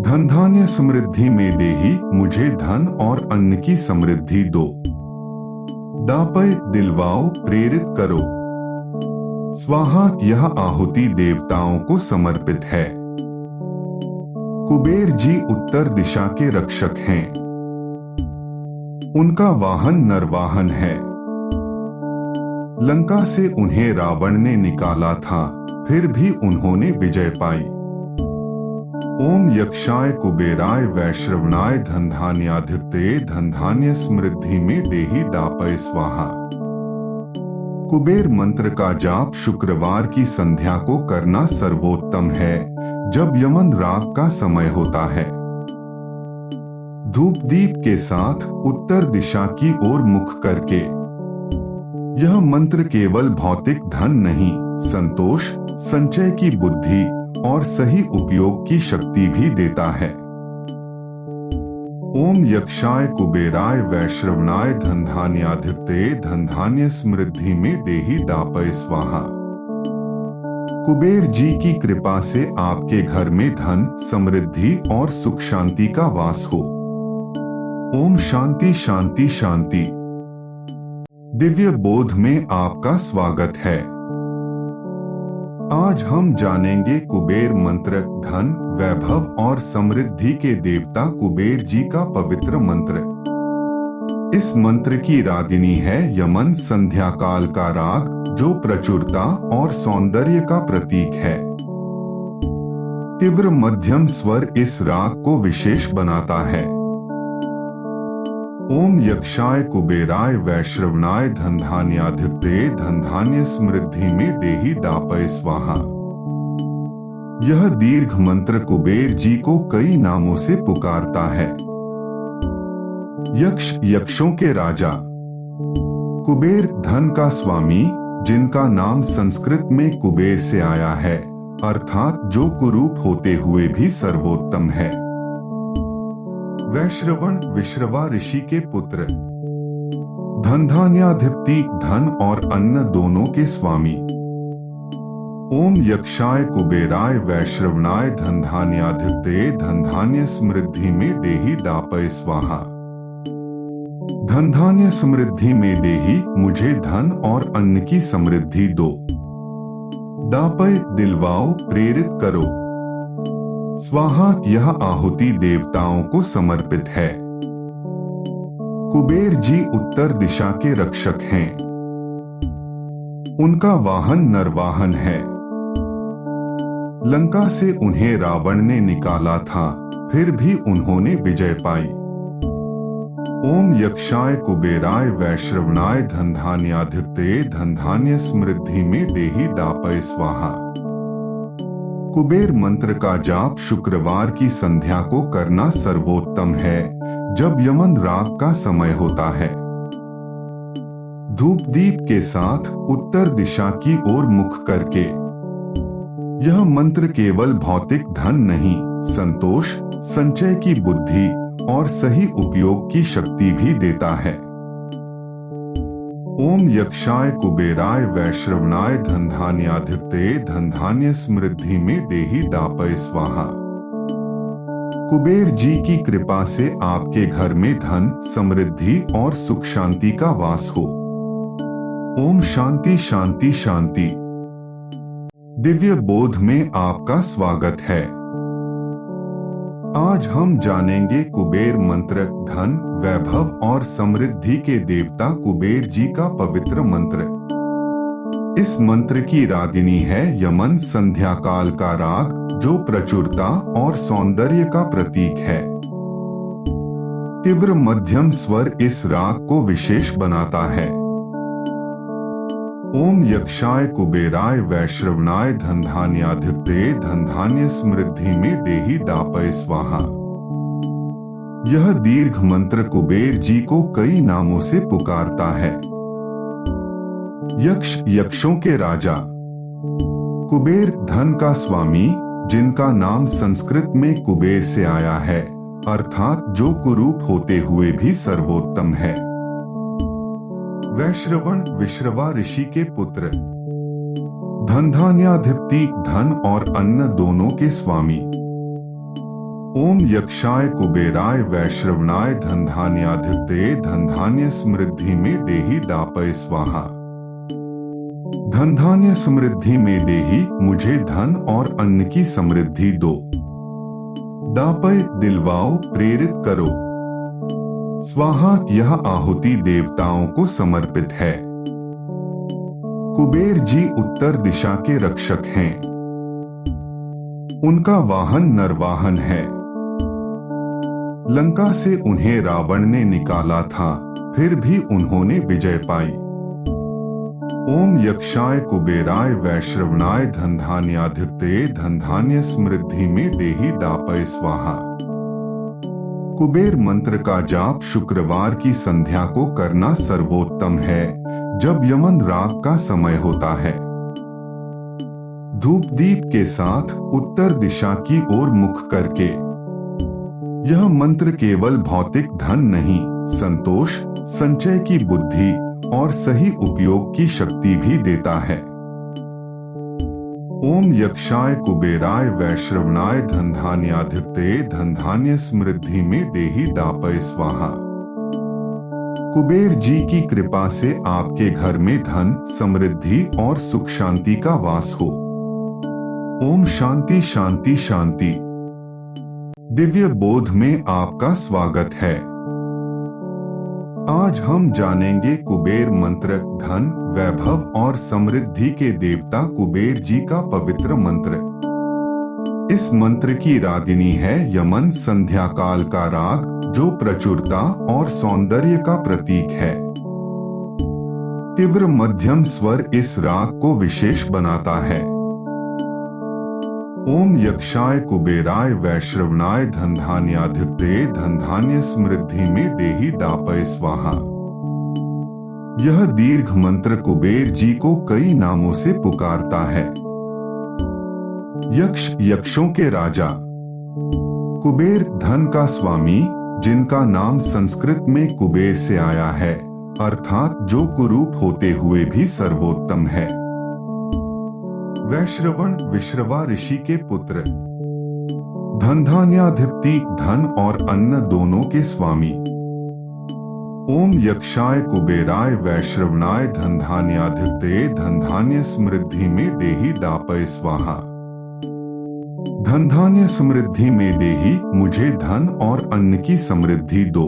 धनधान्य समृद्धि में देहि, मुझे धन और अन्न की समृद्धि दो। दापय, दिलवाओ, प्रेरित करो। स्वाहा, यह आहुति देवताओं को समर्पित है। कुबेर जी उत्तर दिशा के रक्षक हैं। उनका वाहन नरवाहन है। लंका से उन्हें रावण ने निकाला था, फिर भी उन्होंने विजय पाई। ओम यक्षाय कुबेराय वैश्रवणाय धनधान्याधिपतये धनधान्य समृद्धि में देहि दापय स्वाहा। कुबेर मंत्र का जाप शुक्रवार की संध्या को करना सर्वोत्तम है, जब यमन राग का समय होता है। धूप दीप के साथ उत्तर दिशा की ओर मुख करके। यह मंत्र केवल भौतिक धन नहीं, संतोष, संचय की बुद्धि और सही उपयोग की शक्ति भी देता है। ओम यक्षाय कुबेराय वैश्रवणाय धनधान्याधिपतये धनधान्य समृद्धि में देहि दापय स्वाहा। कुबेर जी की कृपा से आपके घर में धन, समृद्धि और सुख शांति का वास हो। ओम शांति शांति शांति। दिव्य बोध में आपका स्वागत है। आज हम जानेंगे कुबेर मंत्र, धन, वैभव और समृद्धि के देवता कुबेर जी का पवित्र मंत्र। इस मंत्र की रागिनी है यमन, संध्या काल का राग, जो प्रचुरता और सौंदर्य का प्रतीक है। तीव्र मध्यम स्वर इस राग को विशेष बनाता है। ओम यक्षाय कुबेराय वैश्रवणाय धनधान्याधिपतये धनधान्य समृद्धि में देहि दापय स्वाहा। यह दीर्घ मंत्र कुबेर जी को कई नामों से पुकारता है। यक्ष, यक्षों के राजा। कुबेर, धन का स्वामी, जिनका नाम संस्कृत में कुबेर से आया है, अर्थात जो कुरूप होते हुए भी सर्वोत्तम है। वैश्रवण, विश्रवा ऋषि के पुत्र। धनधान्याधिपति, धन और अन्न दोनों के स्वामी। ओम यक्षाय कुबेराय वैश्रवणाय धनधान्याधिपतये धनधान्य समृद्धि में देहि दापय स्वाहा। धनधान्य समृद्धि में देहि, मुझे धन और अन्न की समृद्धि दो। दापय, दिलवाओ, प्रेरित करो। स्वाहा, यह आहुति देवताओं को समर्पित है। कुबेर जी उत्तर दिशा के रक्षक हैं। उनका वाहन नरवाहन है। लंका से उन्हें रावण ने निकाला था, फिर भी उन्होंने विजय पाई। ओम यक्षाय कुबेराय वैश्रवणाय धनधान्याधिपतये धनधान्य समृद्धि में देहि दापय स्वाहा। कुबेर मंत्र का जाप शुक्रवार की संध्या को करना सर्वोत्तम है, जब यमन राग का समय होता है। धूप दीप के साथ उत्तर दिशा की ओर मुख करके। यह मंत्र केवल भौतिक धन नहीं, संतोष, संचय की बुद्धि और सही उपयोग की शक्ति भी देता है। ओम यक्षाय कुबेराय वैश्रवणाय धनधान्याधिपतये धनधान्य समृद्धि में देहि दापय स्वाहा। कुबेर जी की कृपा से आपके घर में धन, समृद्धि और सुख शांति का वास हो। ओम शांति शांति शांति। दिव्य बोध में आपका स्वागत है। आज हम जानेंगे कुबेर मंत्र, धन, वैभव और समृद्धि के देवता कुबेर जी का पवित्र मंत्र। इस मंत्र की रागिनी है यमन, संध्या काल का राग, जो प्रचुरता और सौंदर्य का प्रतीक है। तीव्र मध्यम स्वर इस राग को विशेष बनाता है। ओम यक्षाय कुबेराय वैश्रवणाय धनधान्याधिपतये धनधान्य समृद्धि में देहि दापय स्वाहा। यह दीर्घ मंत्र कुबेर जी को कई नामों से पुकारता है। यक्ष, यक्षों के राजा। कुबेर, धन का स्वामी, जिनका नाम संस्कृत में कुबेर से आया है, अर्थात जो कुरूप होते हुए भी सर्वोत्तम है। वैश्रवण, विश्रवा ऋषि के पुत्र। धनधान्याधिपति, धन और अन्न दोनों के स्वामी। ओम यक्षाय कुबेराय वैश्रवणाय धनधान्याधिपतये धनधान्य समृद्धि में देहि दापय स्वाहा। धनधान्य समृद्धि में देहि, मुझे धन और अन्न की समृद्धि दो। दापय, दिलवाओ, प्रेरित करो। स्वाहा यह आहुति देवताओं को समर्पित है। कुबेर जी उत्तर दिशा के रक्षक हैं। उनका वाहन नरवाहन है। लंका से उन्हें रावण ने निकाला था, फिर भी उन्होंने विजय पाई। ओम यक्षाय कुबेराय वैश्रवणाय धनधान्याधिपतये धनधान्य समृद्धि में देहि दापय स्वाहा। कुबेर मंत्र का जाप शुक्रवार की संध्या को करना सर्वोत्तम है, जब यमन राग का समय होता है। धूप दीप के साथ उत्तर दिशा की ओर मुख करके। यह मंत्र केवल भौतिक धन नहीं, संतोष, संचय की बुद्धि और सही उपयोग की शक्ति भी देता है। ओम यक्षाय कुबेराय वैश्रवणाय धनधान्याधिपतये धनधान्य समृद्धि में देहि दापय स्वाहा। कुबेर जी की कृपा से आपके घर में धन, समृद्धि और सुख शांति का वास हो। ओम शांति शांति शांति। दिव्य बोध में आपका स्वागत है। आज हम जानेंगे कुबेर मंत्र, धन, वैभव और समृद्धि के देवता कुबेर जी का पवित्र मंत्र। इस मंत्र की रागिनी है यमन, संध्या काल का राग, जो प्रचुरता और सौंदर्य का प्रतीक है। तीव्र मध्यम स्वर इस राग को विशेष बनाता है। ओम यक्षाय कुबेराय वैश्रवणाय धनधान्याधिपतये धनधान्य समृद्धि में देहि दापय स्वाहा। यह दीर्घ मंत्र कुबेर जी को कई नामों से पुकारता है। यक्ष, यक्षों के राजा। कुबेर धन का स्वामी, जिनका नाम संस्कृत में कुबेर से आया है, अर्थात जो कुरूप होते हुए भी सर्वोत्तम है। वैश्रवण, विश्रवा ऋषि के पुत्र। धनधान्याधिपति, धन और अन्न दोनों के स्वामी। ओम यक्षाय कुबेराय वैश्रवणाय धनधान्याधिपतये धनधान्य समृद्धि में देहि दापय स्वाहा। धनधान्य समृद्धि में देहि, मुझे धन और अन्न की समृद्धि दो।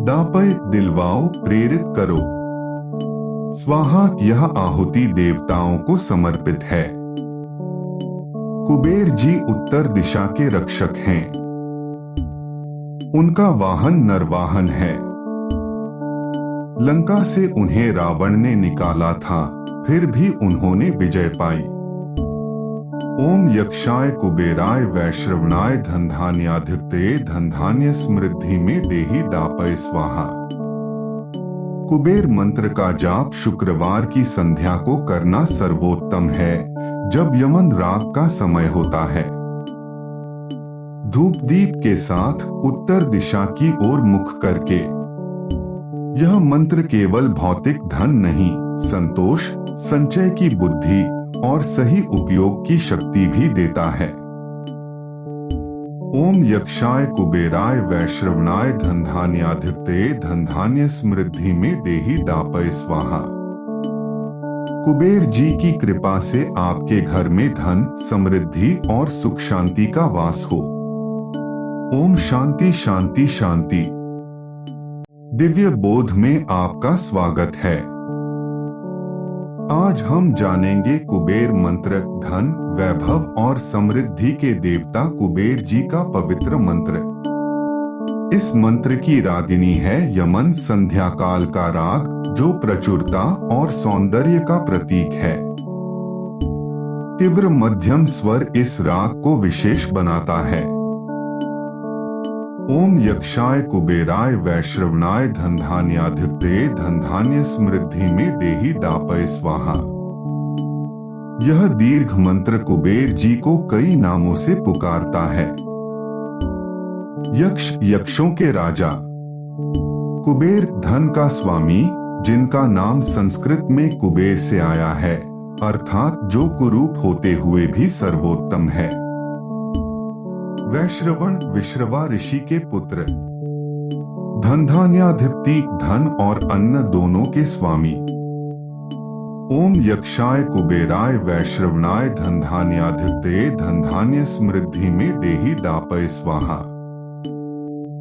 दापय, दिलवाओ, प्रेरित करो। स्वाहा यह आहुति देवताओं को समर्पित है। कुबेर जी उत्तर दिशा के रक्षक हैं। उनका वाहन नरवाहन है। लंका से उन्हें रावण ने निकाला था, फिर भी उन्होंने विजय पाई। ओम यक्षाय कुबेराय वैश्रवणाय धनधान्याधिपतये धनधान्य समृद्धि में देहि दापय स्वाहा। कुबेर मंत्र का जाप शुक्रवार की संध्या को करना सर्वोत्तम है, जब यमन राग का समय होता है। धूप दीप के साथ उत्तर दिशा की ओर मुख करके। यह मंत्र केवल भौतिक धन नहीं, संतोष, संचय की बुद्धि और सही उपयोग की शक्ति भी देता है। ओम यक्षाय कुबेराय वैश्रवणाय धनधान्याधिपतये धनधान्य समृद्धि में देहि दापय स्वाहा। कुबेर जी की कृपा से आपके घर में धन, समृद्धि और सुख शांति का वास हो। ओम शांति शांति शांति। दिव्य बोध में आपका स्वागत है। आज हम जानेंगे कुबेर मंत्र, धन, वैभव और समृद्धि के देवता कुबेर जी का पवित्र मंत्र। इस मंत्र की रागिनी है यमन, संध्या काल का राग, जो प्रचुरता और सौंदर्य का प्रतीक है। तीव्र मध्यम स्वर इस राग को विशेष बनाता है। ओम यक्षाय कुबेराय वैश्रवणाय धनधान्याधिपतये धनधान्य समृद्धि में देहि दापय स्वाहा। यह दीर्घ मंत्र कुबेर जी को कई नामों से पुकारता है। यक्ष, यक्षों के राजा। कुबेर धन का स्वामी, जिनका नाम संस्कृत में कुबेर से आया है, अर्थात जो कुरूप होते हुए भी सर्वोत्तम है। वैश्रवण, विश्रवा ऋषि के पुत्र। धनधान्याधिपति, धन और अन्न दोनों के स्वामी। ओम यक्षाय कुबेराय वैश्रवणाय धनधान्याधिपतये धनधान्य समृद्धि में देहि दापय स्वाहा।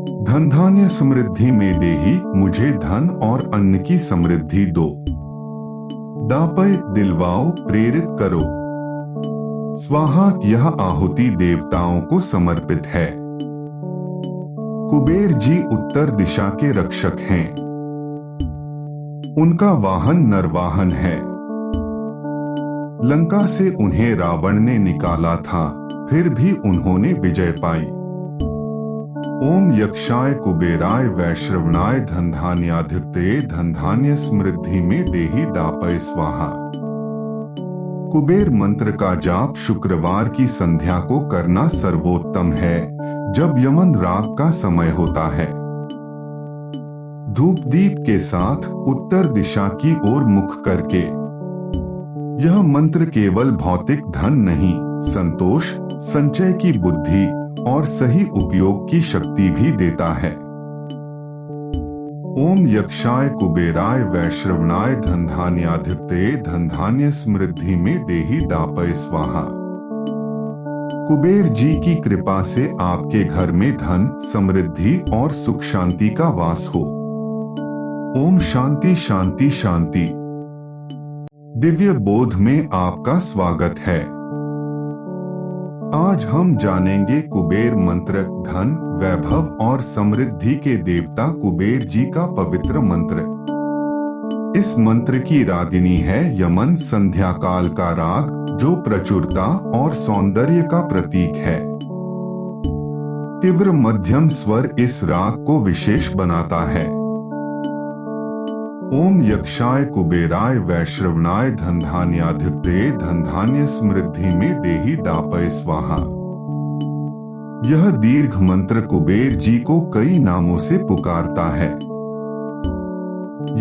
धन धान्य समृद्धि में देहि मुझे धन और अन्न की समृद्धि दो। दापय दिलवाओ प्रेरित करो। स्वाहा यह आहुति देवताओं को समर्पित है। कुबेर जी उत्तर दिशा के रक्षक हैं। उनका वाहन नरवाहन है। लंका से उन्हें रावण ने निकाला था, फिर भी उन्होंने विजय पाई। ओम यक्षाय कुबेराय वैश्रवणाय धनधान्याधिपतये धनधान्य समृद्धि में देहि दापय स्वाहा। कुबेर मंत्र का जाप शुक्रवार की संध्या को करना सर्वोत्तम है, जब यमन राग का समय होता है। धूप दीप के साथ उत्तर दिशा की ओर मुख करके। यह मंत्र केवल भौतिक धन नहीं, संतोष, संचय की बुद्धि और सही उपयोग की शक्ति भी देता है। ओम यक्षाय कुबेराय वैश्रवणाय धनधान्याधिपतये धनधान्य समृद्धि में देहि दापय स्वाहा। कुबेर जी की कृपा से आपके घर में धन, समृद्धि और सुख शांति का वास हो। ओम शांति शांति शांति। दिव्य बोध में आपका स्वागत है। आज हम जानेंगे कुबेर मंत्र, धन, वैभव और समृद्धि के देवता कुबेर जी का पवित्र मंत्र। इस मंत्र की रागिनी है यमन संध्या काल का राग, जो प्रचुरता और सौंदर्य का प्रतीक है। तीव्र मध्यम स्वर इस राग को विशेष बनाता है। ओम यक्षाय कुबेराय वैश्रवणाय धनधान्याधिपतये धनधान्य समृद्धि में देहि दापय स्वाहा। यह दीर्घ मंत्र कुबेर जी को कई नामों से पुकारता है।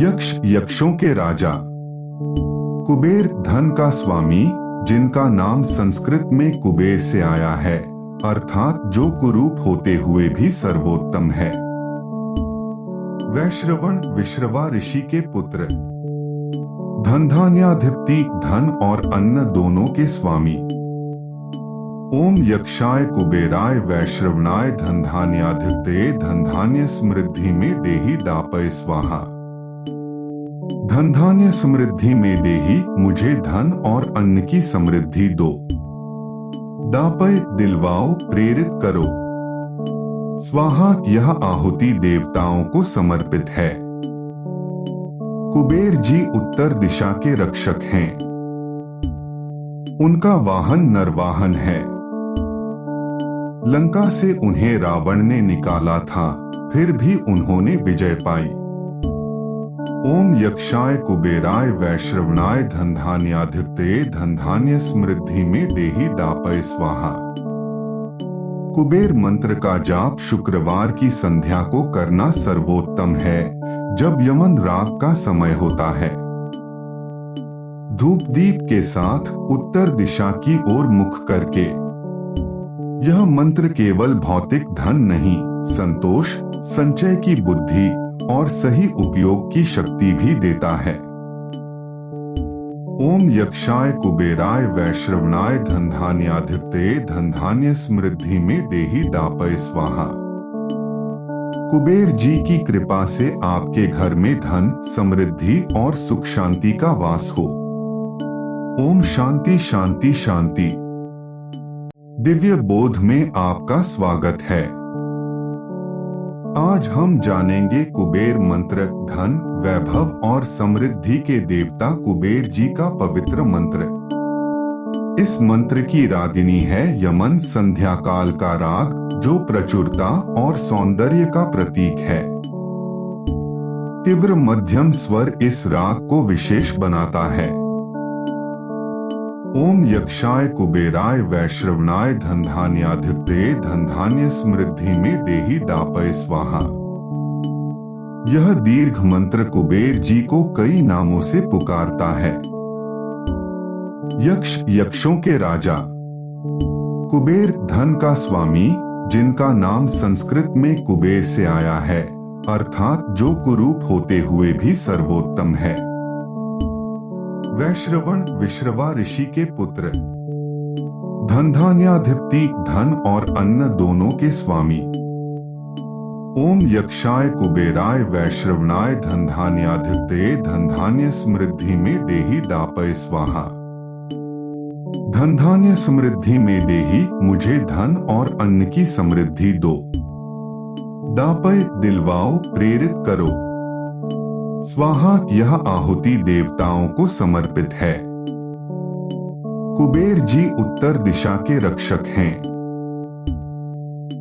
यक्ष यक्षों के राजा। कुबेर धन का स्वामी, जिनका नाम संस्कृत में कुबेर से आया है, अर्थात जो कुरूप होते हुए भी सर्वोत्तम है। वैश्रवण विश्रवा ऋषि के पुत्र। धनधान्याधिपति धन और अन्न दोनों के स्वामी। ओम यक्षाय कुबेराय वैश्रवणाय धनधान्याधिपतये धनधान्य समृद्धि में देहि दापय स्वाहा। धनधान्य समृद्धि में देहि मुझे धन और अन्न की समृद्धि दो। दापय दिलवाओ प्रेरित करो। स्वाहा यह आहुति देवताओं को समर्पित है। कुबेर जी उत्तर दिशा के रक्षक हैं। उनका वाहन नरवाहन है। लंका से उन्हें रावण ने निकाला था, फिर भी उन्होंने विजय पाई। ओम यक्षाय कुबेराय वैश्रवणाय धनधान्याधिपतये धनधान्य समृद्धि में देहि दापय स्वाहा। कुबेर मंत्र का जाप शुक्रवार की संध्या को करना सर्वोत्तम है, जब यमन राग का समय होता है। धूप दीप के साथ उत्तर दिशा की ओर मुख करके। यह मंत्र केवल भौतिक धन नहीं, संतोष, संचय की बुद्धि और सही उपयोग की शक्ति भी देता है। ओम यक्षाय कुबेराय वैश्रवणाय धनधान्याधिपतये धनधान्य समृद्धि में देहि दापय स्वाहा। कुबेर जी की कृपा से आपके घर में धन, समृद्धि और सुख शांति का वास हो। ओम शांति शांति शांति। दिव्य बोध में आपका स्वागत है। आज हम जानेंगे कुबेर मंत्र, धन, वैभव और समृद्धि के देवता कुबेर जी का पवित्र मंत्र। इस मंत्र की रागिनी है यमन संध्या काल का राग, जो प्रचुरता और सौंदर्य का प्रतीक है। तीव्र मध्यम स्वर इस राग को विशेष बनाता है। ओम यक्षाय कुबेराय वैश्रवणाय धनधान्याधिपतये धनधान्य समृद्धि में देहि दापय स्वाहा। यह दीर्घ मंत्र कुबेर जी को कई नामों से पुकारता है। यक्ष यक्षों के राजा। कुबेर धन का स्वामी, जिनका नाम संस्कृत में कुबेर से आया है, अर्थात जो कुरूप होते हुए भी सर्वोत्तम है। वैश्रवण विश्रवा ऋषि के पुत्र। धनधान्याधिपति धन और अन्न दोनों के स्वामी। ओम यक्षाय कुबेराय वैश्रवणाय धनधान्याधिपतये धनधान्य समृद्धि में देहि दापय स्वाहा। धनधान्य समृद्धि में देहि मुझे धन और अन्न की समृद्धि दो। दापय दिलवाओ प्रेरित करो। स्वाहा यह आहुति देवताओं को समर्पित है। कुबेर जी उत्तर दिशा के रक्षक हैं।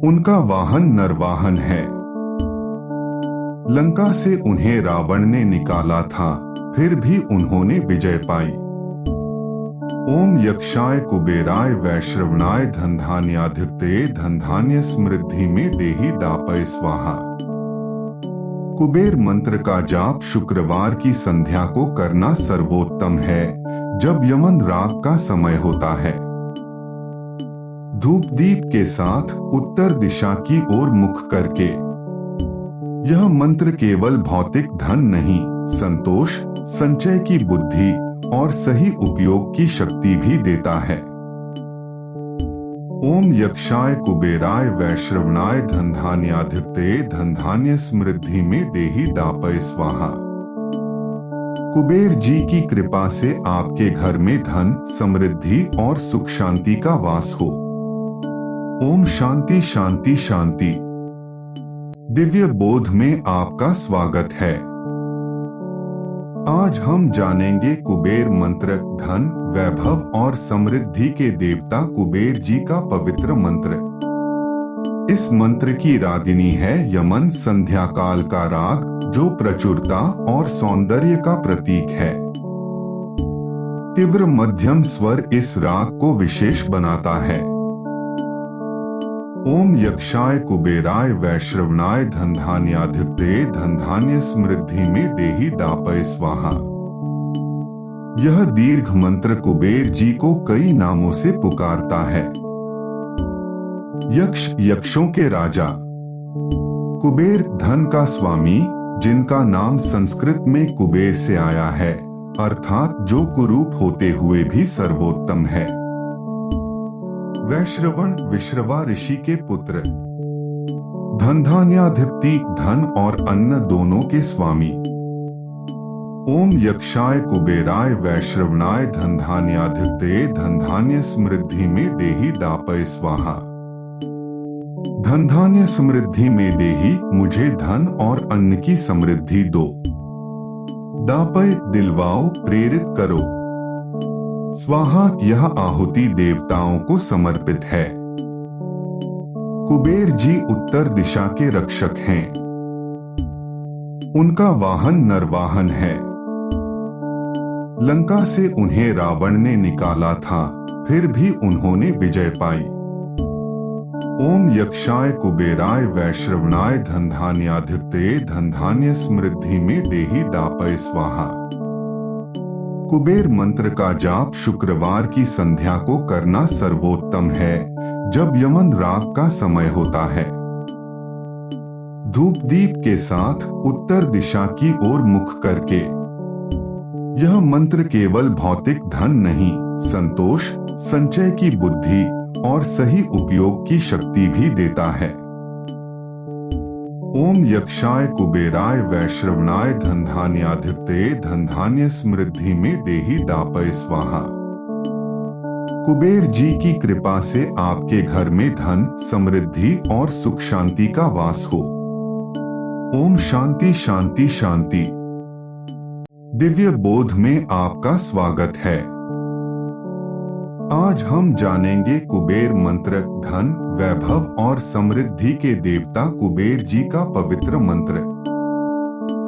उनका वाहन नरवाहन है। लंका से उन्हें रावण ने निकाला था, फिर भी उन्होंने विजय पाई। ओम यक्षाय कुबेराय वैश्रवणाय धनधान्याधिपतये धनधान्य समृद्धि में देहि दापय स्वाहा। कुबेर मंत्र का जाप शुक्रवार की संध्या को करना सर्वोत्तम है, जब यमन राग का समय होता है। धूप दीप के साथ उत्तर दिशा की ओर मुख करके। यह मंत्र केवल भौतिक धन नहीं, संतोष, संचय की बुद्धि और सही उपयोग की शक्ति भी देता है। ओम यक्षाय कुबेराय वैश्रवणाय धनधान्याधिपतये धनधान्य समृद्धि में देहि दापय स्वाहा। कुबेर जी की कृपा से आपके घर में धन, समृद्धि और सुख शांति का वास हो। ओम शांति शांति शांति। दिव्य बोध में आपका स्वागत है। आज हम जानेंगे कुबेर मंत्र, धन, वैभव और समृद्धि के देवता कुबेर जी का पवित्र मंत्र। इस मंत्र की रागिनी है यमन, संध्या काल का राग, जो प्रचुरता और सौंदर्य का प्रतीक है। तीव्र मध्यम स्वर इस राग को विशेष बनाता है। ओम यक्षाय कुबेराय वैश्रवणाय धनधान्याधिपतये धनधान्य समृद्धि में देहि दापय स्वाहा। यह दीर्घ मंत्र कुबेर जी को कई नामों से पुकारता है। यक्ष यक्षों के राजा। कुबेर धन का स्वामी, जिनका नाम संस्कृत में कुबेर से आया है, अर्थात जो कुरूप होते हुए भी सर्वोत्तम है। वैश्रवण विश्रवा ऋषि के पुत्र। धनधान्याधिपति धन और अन्न दोनों के स्वामी। ओम यक्षाय कुबेराय वैश्रवणाय धनधान्याधिपतये धनधान्य समृद्धि में देहि दापय स्वाहा। धनधान्य समृद्धि में देहि मुझे धन और अन्न की समृद्धि दो। दापय दिलवाओ प्रेरित करो। स्वाहा यह आहुति देवताओं को समर्पित है। कुबेर जी उत्तर दिशा के रक्षक हैं। उनका वाहन नरवाहन है। लंका से उन्हें रावण ने निकाला था, फिर भी उन्होंने विजय पाई। ओम यक्षाय कुबेराय वैश्रवणाय धनधान्याधिपतये धनधान्य समृद्धि में देहि दापय स्वाहा। कुबेर मंत्र का जाप शुक्रवार की संध्या को करना सर्वोत्तम है, जब यमन राग का समय होता है। धूप दीप के साथ उत्तर दिशा की ओर मुख करके। यह मंत्र केवल भौतिक धन नहीं, संतोष, संचय की बुद्धि और सही उपयोग की शक्ति भी देता है। ओम यक्षाय कुबेराय वैश्रवणाय धनधान्याधिपतये धनधान्य समृद्धि में देहि दापय स्वाहा। कुबेर जी की कृपा से आपके घर में धन, समृद्धि और सुख शांति का वास हो। ओम शांति शांति शांति। दिव्य बोध में आपका स्वागत है। आज हम जानेंगे कुबेर मंत्र, धन, वैभव और समृद्धि के देवता कुबेर जी का पवित्र मंत्र।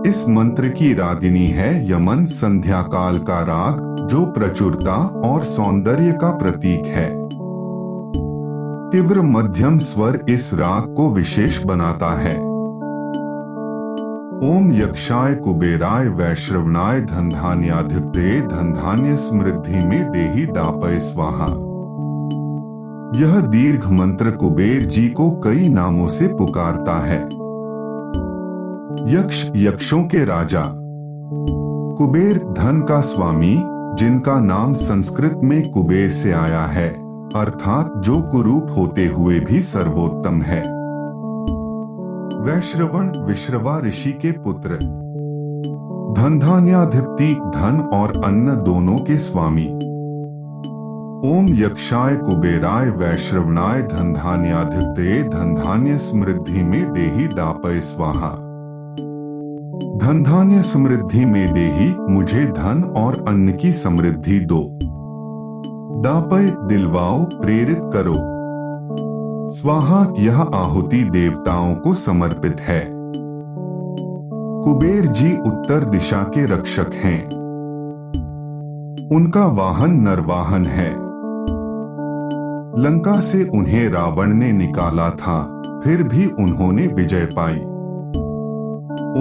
इस मंत्र की रागिनी है यमन, संध्या काल का राग, जो प्रचुरता और सौंदर्य का प्रतीक है। तीव्र मध्यम स्वर इस राग को विशेष बनाता है। ओम यक्षाय कुबेराय वैश्रवणाय धनधान्याधिपतये धनधान्य समृद्धि में देहि दापय स्वाहा। यह दीर्घ मंत्र कुबेर जी को कई नामों से पुकारता है। यक्ष यक्षों के राजा। कुबेर धन का स्वामी, जिनका नाम संस्कृत में कुबेर से आया है, अर्थात जो कुरूप होते हुए भी सर्वोत्तम है। वैश्रवण विश्रवा ऋषि के पुत्र, धनधान्याधिपति धन और अन्न दोनों के स्वामी। ओम यक्षाय कुबेराय वैश्रवणाय धनधान्याधिपते धनधान्य समृद्धि में देहि दापय स्वाहा। धनधान्य समृद्धि में देहि मुझे धन और अन्न की समृद्धि दो। दापय दिलवाओ प्रेरित करो। स्वाहा यह आहुति देवताओं को समर्पित है। कुबेर जी उत्तर दिशा के रक्षक हैं। उनका वाहन नरवाहन है। लंका से उन्हें रावण ने निकाला था, फिर भी उन्होंने विजय पाई।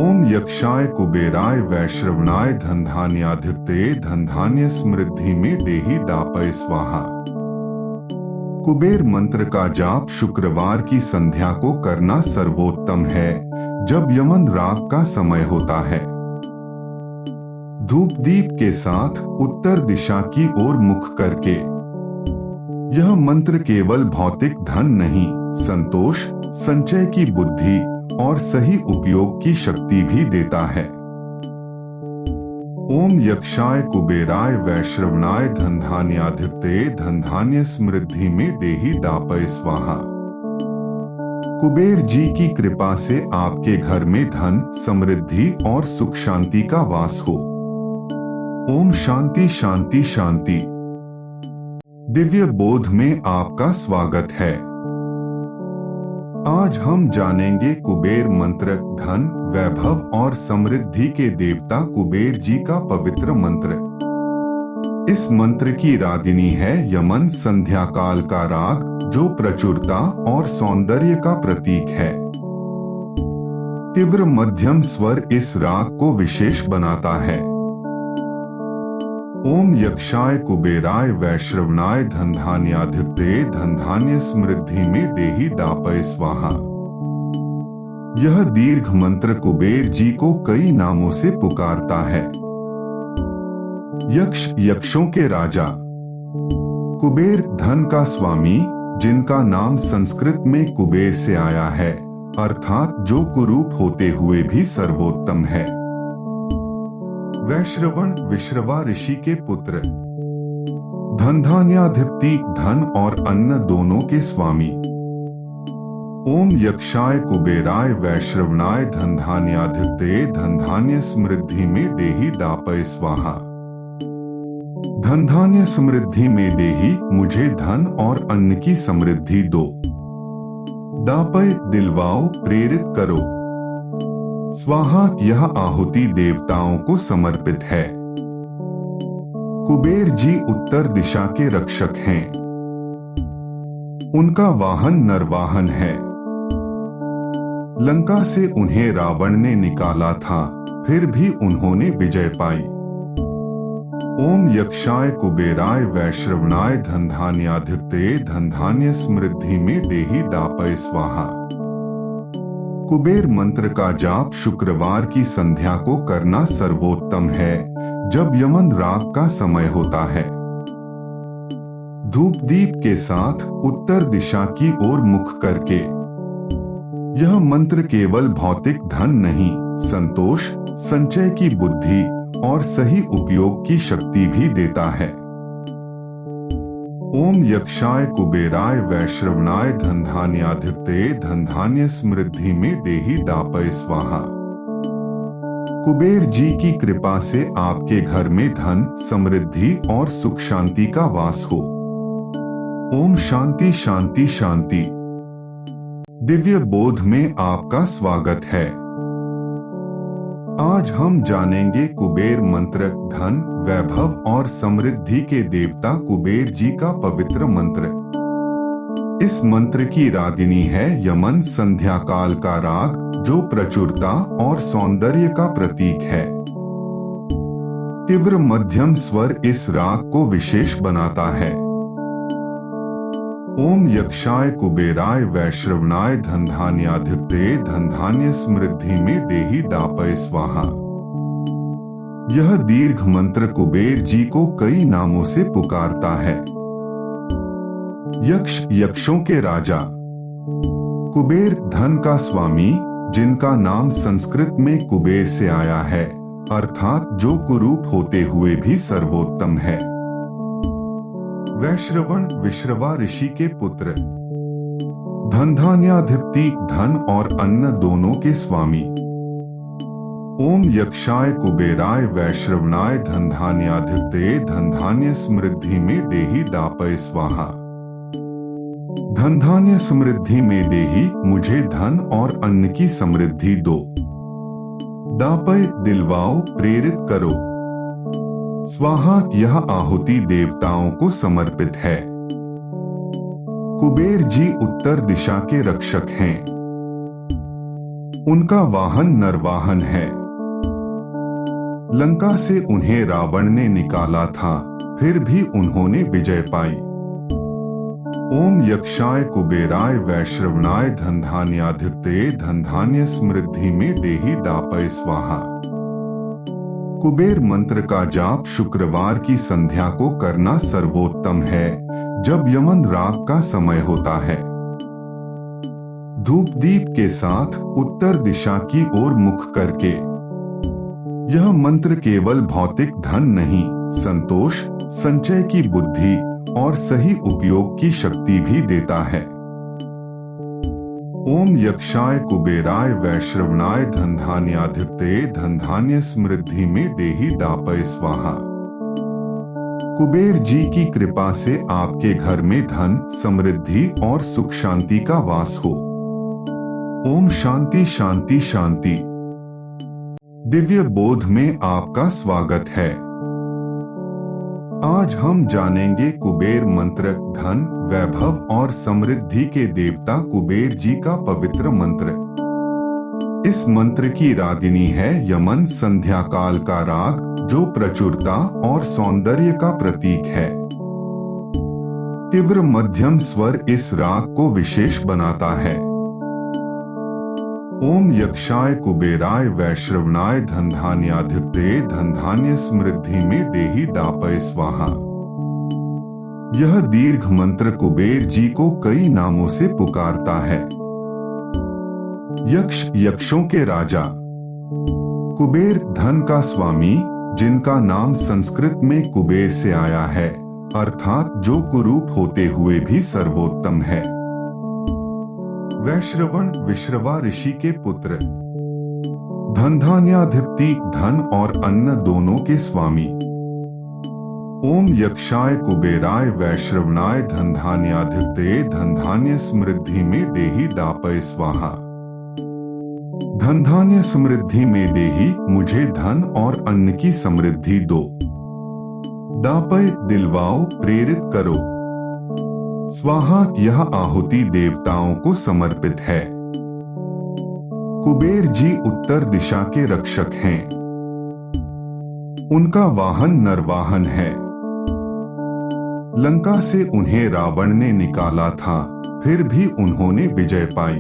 ओम यक्षाय कुबेराय वैश्रवणाय धनधान्याधिपते धनधान्य समृद्धि में देहि दापय स्वाहा। कुबेर मंत्र का जाप शुक्रवार की संध्या को करना सर्वोत्तम है, जब यमन राग का समय होता है। धूप दीप के साथ उत्तर दिशा की ओर मुख करके। यह मंत्र केवल भौतिक धन नहीं, संतोष, संचय की बुद्धि और सही उपयोग की शक्ति भी देता है। ओम यक्षाय कुबेराय वैश्रवणाय धनधान्याधिपते धनधान्य समृद्धि में देहि दापय स्वाहा। कुबेर जी की कृपा से आपके घर में धन, समृद्धि और सुख शांति का वास हो। ओम शांति शांति शांति। दिव्य बोध में आपका स्वागत है। आज हम जानेंगे कुबेर मंत्र, धन, वैभव और समृद्धि के देवता कुबेर जी का पवित्र मंत्र। इस मंत्र की रागिनी है यमन संध्या काल का राग, जो प्रचुरता और सौंदर्य का प्रतीक है। तीव्र मध्यम स्वर इस राग को विशेष बनाता है। ओम यक्षाय कुबेराय वैश्रवणाय धनधान्याधिपते धनधान्य समृद्धि में देहि दापय स्वाहा। यह दीर्घ मंत्र कुबेर जी को कई नामों से पुकारता है। यक्ष यक्षों के राजा। कुबेर धन का स्वामी, जिनका नाम संस्कृत में कुबेर से आया है, अर्थात जो कुरूप होते हुए भी सर्वोत्तम है। वैश्रवण विश्रवा ऋषि के पुत्र, धनधान्याधिपति धन और अन्न दोनों के स्वामी। ओम यक्षाय कुबेराय वैश्रवणाय धनधान्याधिपते धनधान्य समृद्धि में देहि दापय स्वाहा। धनधान्य समृद्धि में देहि मुझे धन और अन्न की समृद्धि दो। दापय दिलवाओ प्रेरित करो। स्वाहा यह आहुति देवताओं को समर्पित है। कुबेर जी उत्तर दिशा के रक्षक हैं। उनका वाहन नरवाहन है। लंका से उन्हें रावण ने निकाला था, फिर भी उन्होंने विजय पाई। ओम यक्षाय कुबेराय वैश्रवणाय धनधान्याधिपते धनधान्य समृद्धि में देहि दापय स्वाहा। कुबेर मंत्र का जाप शुक्रवार की संध्या को करना सर्वोत्तम है, जब यमन राग का समय होता है। धूप दीप के साथ उत्तर दिशा की ओर मुख करके। यह मंत्र केवल भौतिक धन नहीं, संतोष, संचय की बुद्धि और सही उपयोग की शक्ति भी देता है। ओम यक्षाय कुबेराय वैश्रवणाय धनधान्याधिपते धनधान्य समृद्धि में देहि दापय स्वाहा। कुबेर जी की कृपा से आपके घर में धन, समृद्धि और सुख शांति का वास हो। ओम शांति शांति शांति। दिव्य बोध में आपका स्वागत है। आज हम जानेंगे कुबेर मंत्र, धन, वैभव और समृद्धि के देवता कुबेर जी का पवित्र मंत्र। इस मंत्र की रागिनी है यमन संध्या काल का राग, जो प्रचुरता और सौंदर्य का प्रतीक है। तीव्र मध्यम स्वर इस राग को विशेष बनाता है। ओम यक्षाय कुबेराय वैश्रवणाय धनधान्याधिपते धनधान्य समृद्धि में देहि दापय स्वाहा। यह दीर्घ मंत्र कुबेर जी को कई नामों से पुकारता है। यक्ष यक्षों के राजा। कुबेर धन का स्वामी, जिनका नाम संस्कृत में कुबेर से आया है, अर्थात जो कुरूप होते हुए भी सर्वोत्तम है। वैश्रवण विश्रवा ऋषि के पुत्र, धनधान्याधिपति, धन और अन्न दोनों के स्वामी। ओम यक्षाय कुबेराय वैश्रवणाय धनधान्याधिपतये धनधान्य समृद्धि में देहि दापय स्वाहा। धनधान्य समृद्धि में देहि, मुझे धन और अन्न की समृद्धि दो। दापय, दिलवाओ, प्रेरित करो। स्वाहा, यह आहुति देवताओं को समर्पित है। कुबेर जी उत्तर दिशा के रक्षक हैं। उनका वाहन नरवाहन है। लंका से उन्हें रावण ने निकाला था, फिर भी उन्होंने विजय पाई। ओम यक्षाय कुबेराय वैश्रवणाय धनधान्याधिपतये धनधान्य समृद्धि में देहि दापय स्वाहा। कुबेर मंत्र का जाप शुक्रवार की संध्या को करना सर्वोत्तम है, जब यमन राग का समय होता है। धूप दीप के साथ उत्तर दिशा की ओर मुख करके। यह मंत्र केवल भौतिक धन नहीं, संतोष, संचय की बुद्धि और सही उपयोग की शक्ति भी देता है। ओम यक्षाय कुबेराय वैश्रवणाय धनधान्याधिपतये धनधान्य समृद्धि में देहि दापय स्वाहा। कुबेर जी की कृपा से आपके घर में धन, समृद्धि और सुख शांति का वास हो। ओम शांति शांति शांति। दिव्य बोध में आपका स्वागत है। आज हम जानेंगे कुबेर मंत्र, धन, वैभव और समृद्धि के देवता कुबेर जी का पवित्र मंत्र। इस मंत्र की रागिनी है यमन, संध्या काल का राग, जो प्रचुरता और सौंदर्य का प्रतीक है। तीव्र मध्यम स्वर इस राग को विशेष बनाता है। ओम यक्षाय कुबेराय वैश्रवणाय धनधान्याधिपतये धनधान्य समृद्धि में देहि दापय स्वाहा। यह दीर्घ मंत्र कुबेर जी को कई नामों से पुकारता है। यक्ष, यक्षों के राजा। कुबेर, धन का स्वामी, जिनका नाम संस्कृत में कुबेर से आया है, अर्थात जो कुरूप होते हुए भी सर्वोत्तम है। वैश्रवण विश्रवा ऋषि के पुत्र, धनधान्याधिपति, धन और अन्न दोनों के स्वामी। ओम यक्षाय कुबेराय वैश्रवणाय धनधान्याधिपतये धनधान्य समृद्धि में देहि दापय स्वाहा। धनधान्य समृद्धि में देहि, मुझे धन और अन्न की समृद्धि दो। दापय, दिलवाओ, प्रेरित करो। स्वाहा, यह आहुति देवताओं को समर्पित है। कुबेर जी उत्तर दिशा के रक्षक हैं। उनका वाहन नरवाहन है। लंका से उन्हें रावण ने निकाला था, फिर भी उन्होंने विजय पाई।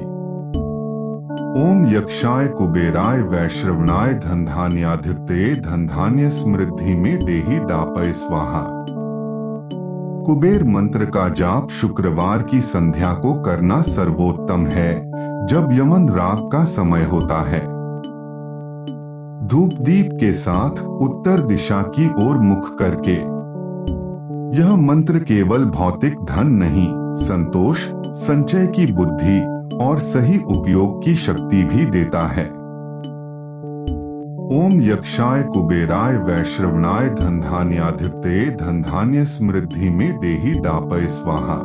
ओम यक्षाय कुबेराय वैश्रवणाय धनधान्याधिपतये धनधान्य समृद्धि में देहि दापय स्वाहा। कुबेर मंत्र का जाप शुक्रवार की संध्या को करना सर्वोत्तम है, जब यमन राग का समय होता है। धूप दीप के साथ उत्तर दिशा की ओर मुख करके। यह मंत्र केवल भौतिक धन नहीं, संतोष, संचय की बुद्धि और सही उपयोग की शक्ति भी देता है। ओम यक्षाय कुबेराय वैश्रवणाय धनधान्याधिपतये धनधान्य समृद्धि में देहि दापय स्वाहा।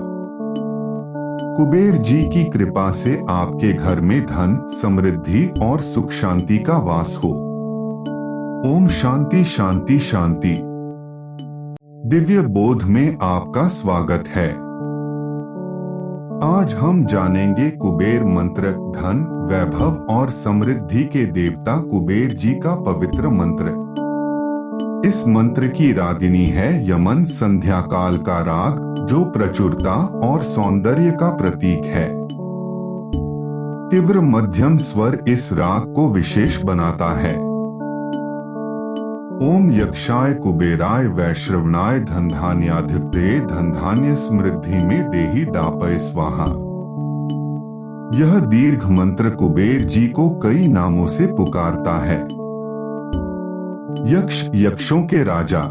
कुबेर जी की कृपा से आपके घर में धन, समृद्धि और सुख शांति का वास हो। ओम शांति शांति शांति। दिव्य बोध में आपका स्वागत है। आज हम जानेंगे कुबेर मंत्र, धन, वैभव और समृद्धि के देवता कुबेर जी का पवित्र मंत्र। इस मंत्र की रागिनी है यमन, संध्या काल का राग, जो प्रचुरता और सौंदर्य का प्रतीक है। तीव्र मध्यम स्वर इस राग को विशेष बनाता है। ओम यक्षाय कुबेराय वैश्रवणाय धनधान्याधिपतये धनधान्य समृद्धि में देहि दापय स्वाहा। यह दीर्घ मंत्र कुबेर जी को कई नामों से पुकारता है। यक्ष, यक्षों के राजा।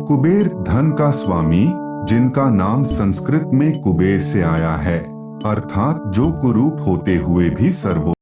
कुबेर धन का स्वामी, जिनका नाम संस्कृत में कुबेर से आया है, अर्थात जो कुरूप होते हुए भी सर्वो